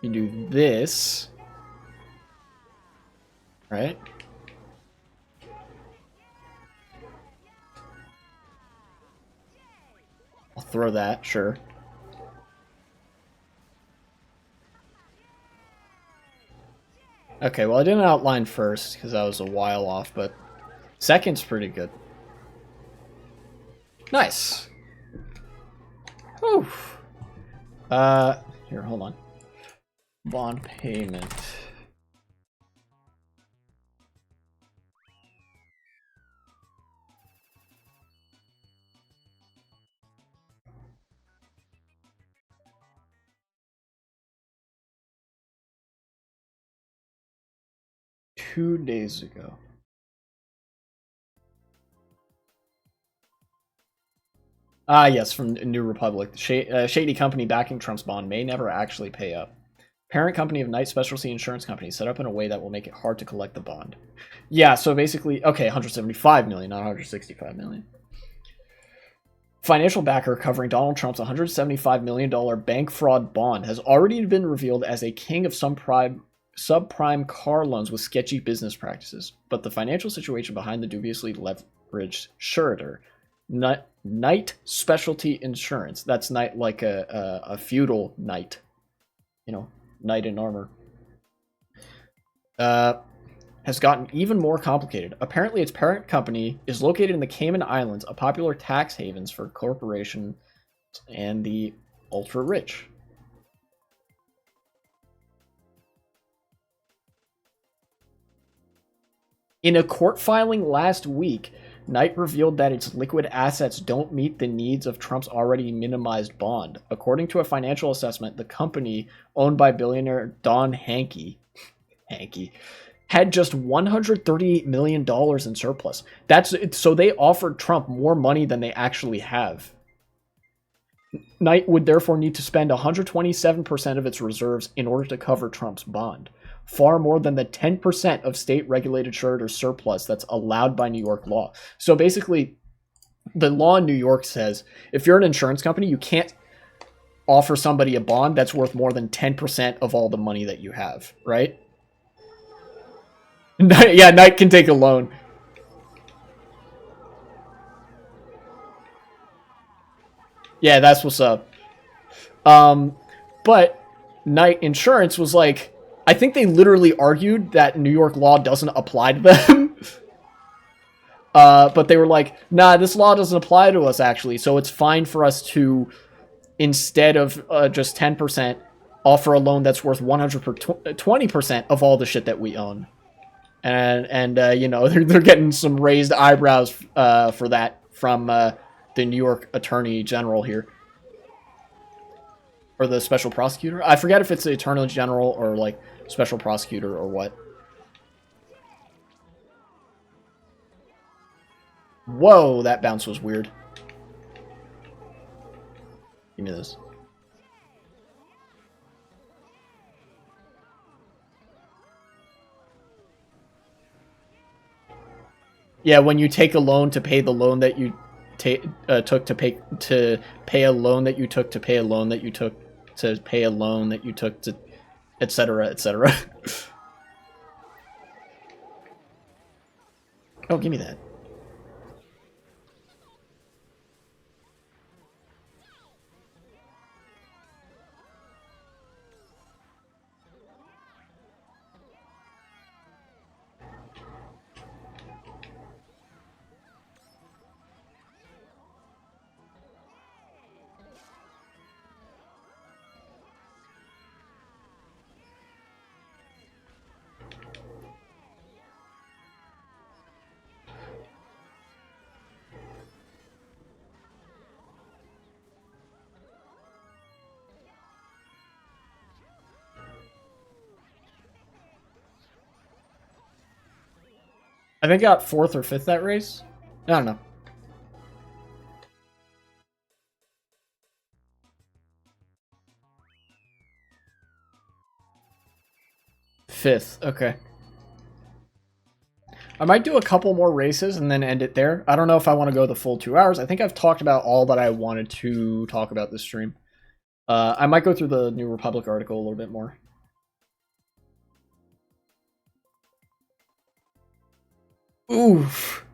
You do this. Right? I'll throw that, sure. Okay, well I didn't outline first, because I was a while off, but second's pretty good. Nice! Whew. Here, hold on. Bond payment. Two days ago. Ah, yes, from New Republic. Shady company backing Trump's bond may never actually pay up. Parent company of Knight Specialty Insurance Company set up in a way that will make it hard to collect the bond. Yeah, so basically, okay, 175 million, not 165 million. Financial backer covering Donald Trump's $175 million bank fraud bond has already been revealed as a king of subprime car loans with sketchy business practices. But the financial situation behind the dubiously leveraged suretor, Knight Specialty Insurance, that's Knight like a feudal knight, you know, knight in armor, has gotten even more complicated. Apparently, its parent company is located in the Cayman Islands, a popular tax havens for corporations and the ultra-rich. In a court filing last week, Knight revealed that its liquid assets don't meet the needs of Trump's already minimized bond. According to a financial assessment, the company, owned by billionaire Don Hankey, had just $138 million in surplus. So they offered Trump more money than they actually have. Knight would therefore need to spend 127% of its reserves in order to cover Trump's bond, far more than the 10% of state-regulated suretor surplus that's allowed by New York law. So basically, the law in New York says if you're an insurance company, you can't offer somebody a bond that's worth more than 10% of all the money that you have, right? Yeah, Knight can take a loan. Yeah, that's what's up. But Knight Insurance was like, I think they literally argued that New York law doesn't apply to them. But they were like, nah, this law doesn't apply to us actually, so it's fine for us to, instead of just 10%, offer a loan that's worth 120% of all the shit that we own. And you know, they're getting some raised eyebrows for that from the New York Attorney General here. Or the Special Prosecutor. I forget if it's the Attorney General or, like, Special Prosecutor or what. Whoa, that bounce was weird. Give me this. Yeah, when you take a loan to pay the loan that you took to pay a loan that you took to pay a loan that you took to pay a loan that you took to, etc., etc. Oh, give me that. I think I got 4th or 5th that race. I don't know. 5th, okay. I might do a couple more races and then end it there. I don't know if I want to go the full 2 hours. I think I've talked about all that I wanted to talk about this stream. I might go through the New Republic article a little bit more. Oof.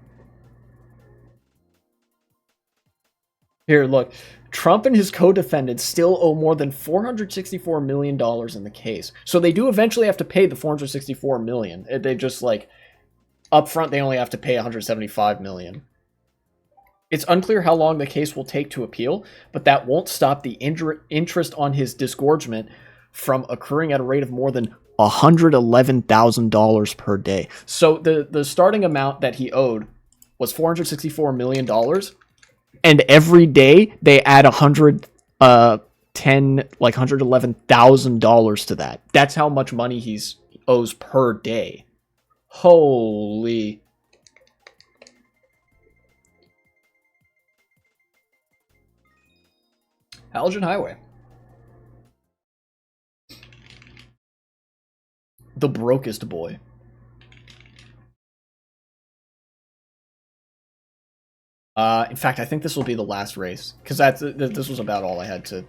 Here, look. Trump and his co-defendants still owe more than $464 million in the case. So they do eventually have to pay the $464 million. They just, like, up front, they only have to pay $175 million. It's unclear how long the case will take to appeal, but that won't stop the interest on his disgorgement from occurring at a rate of more than $111,000 per day. So the starting amount that he owed was $464 million, and every day they add $111,000 to that. That's how much money he owes per day. Holy. Halogen Highway. The brokest boy. In fact, I think this will be the last race, because this was about all I had to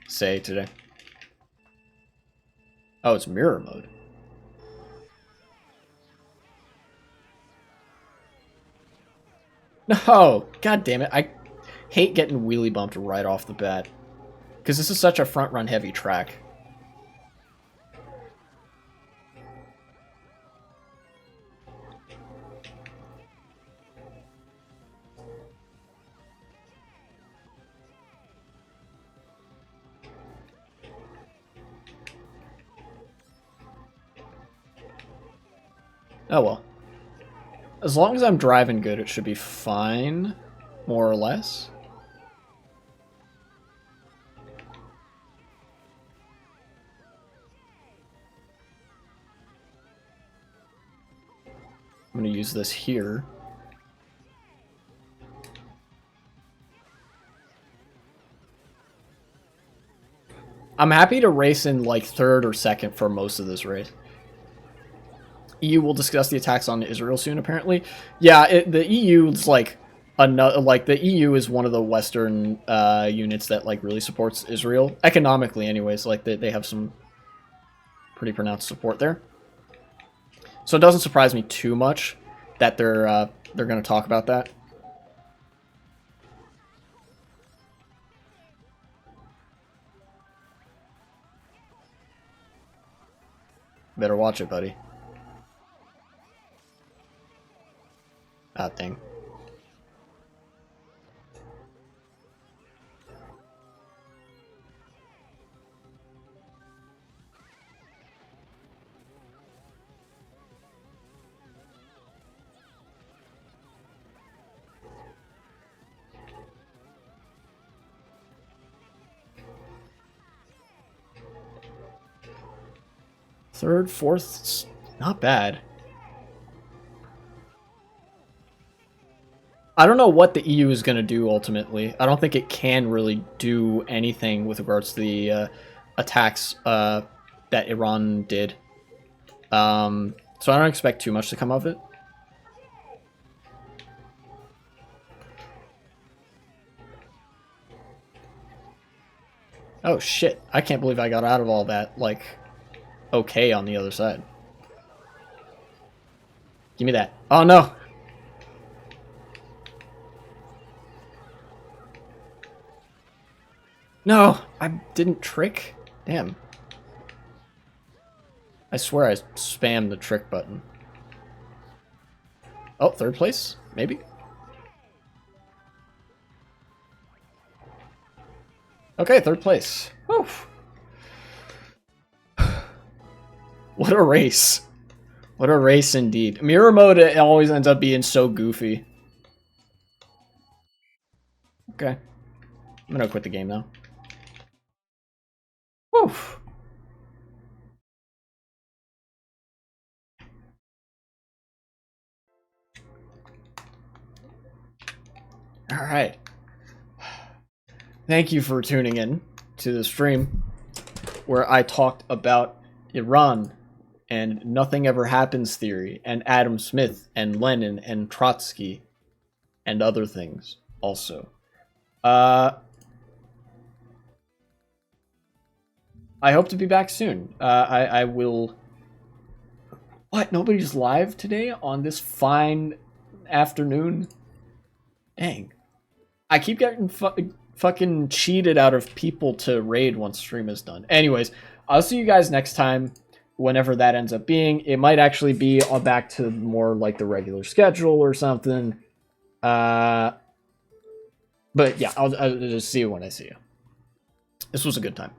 say today. Oh, it's mirror mode. No! God damn it. I hate getting wheelie bumped right off the bat, because this is such a front run heavy track. Oh well. As long as I'm driving good, it should be fine, more or less. I'm going to use this here. I'm happy to race in like 3rd or 2nd for most of this race. EU will discuss the attacks on Israel soon, apparently. Yeah, the EU is like another, like the EU is one of the Western units that like really supports Israel economically, anyways. Like they have some pretty pronounced support there. So it doesn't surprise me too much that they're going to talk about that. Better watch it, buddy. That thing. Third, fourth, not bad. I don't know what the EU is going to do ultimately. I don't think it can really do anything with regards to the attacks that Iran did. So I don't expect too much to come of it. Oh shit, I can't believe I got out of all that, like, okay on the other side. Give me that. Oh no! No! I didn't trick? Damn. I swear I spammed the trick button. Oh, 3rd place? Maybe? Okay, 3rd place. Whew. What a race. What a race indeed. Mirror mode, it always ends up being so goofy. Okay. I'm gonna quit the game now. Whew. All right. Thank you for tuning in to the stream where I talked about Iran and nothing ever happens theory and Adam Smith and Lenin and Trotsky and other things also. I hope to be back soon. I will... What? Nobody's live today on this fine afternoon? Dang. I keep getting fucking cheated out of people to raid once stream is done. Anyways, I'll see you guys next time, whenever that ends up being. It might actually be back to more like the regular schedule or something. But yeah, I'll just see you when I see you. This was a good time.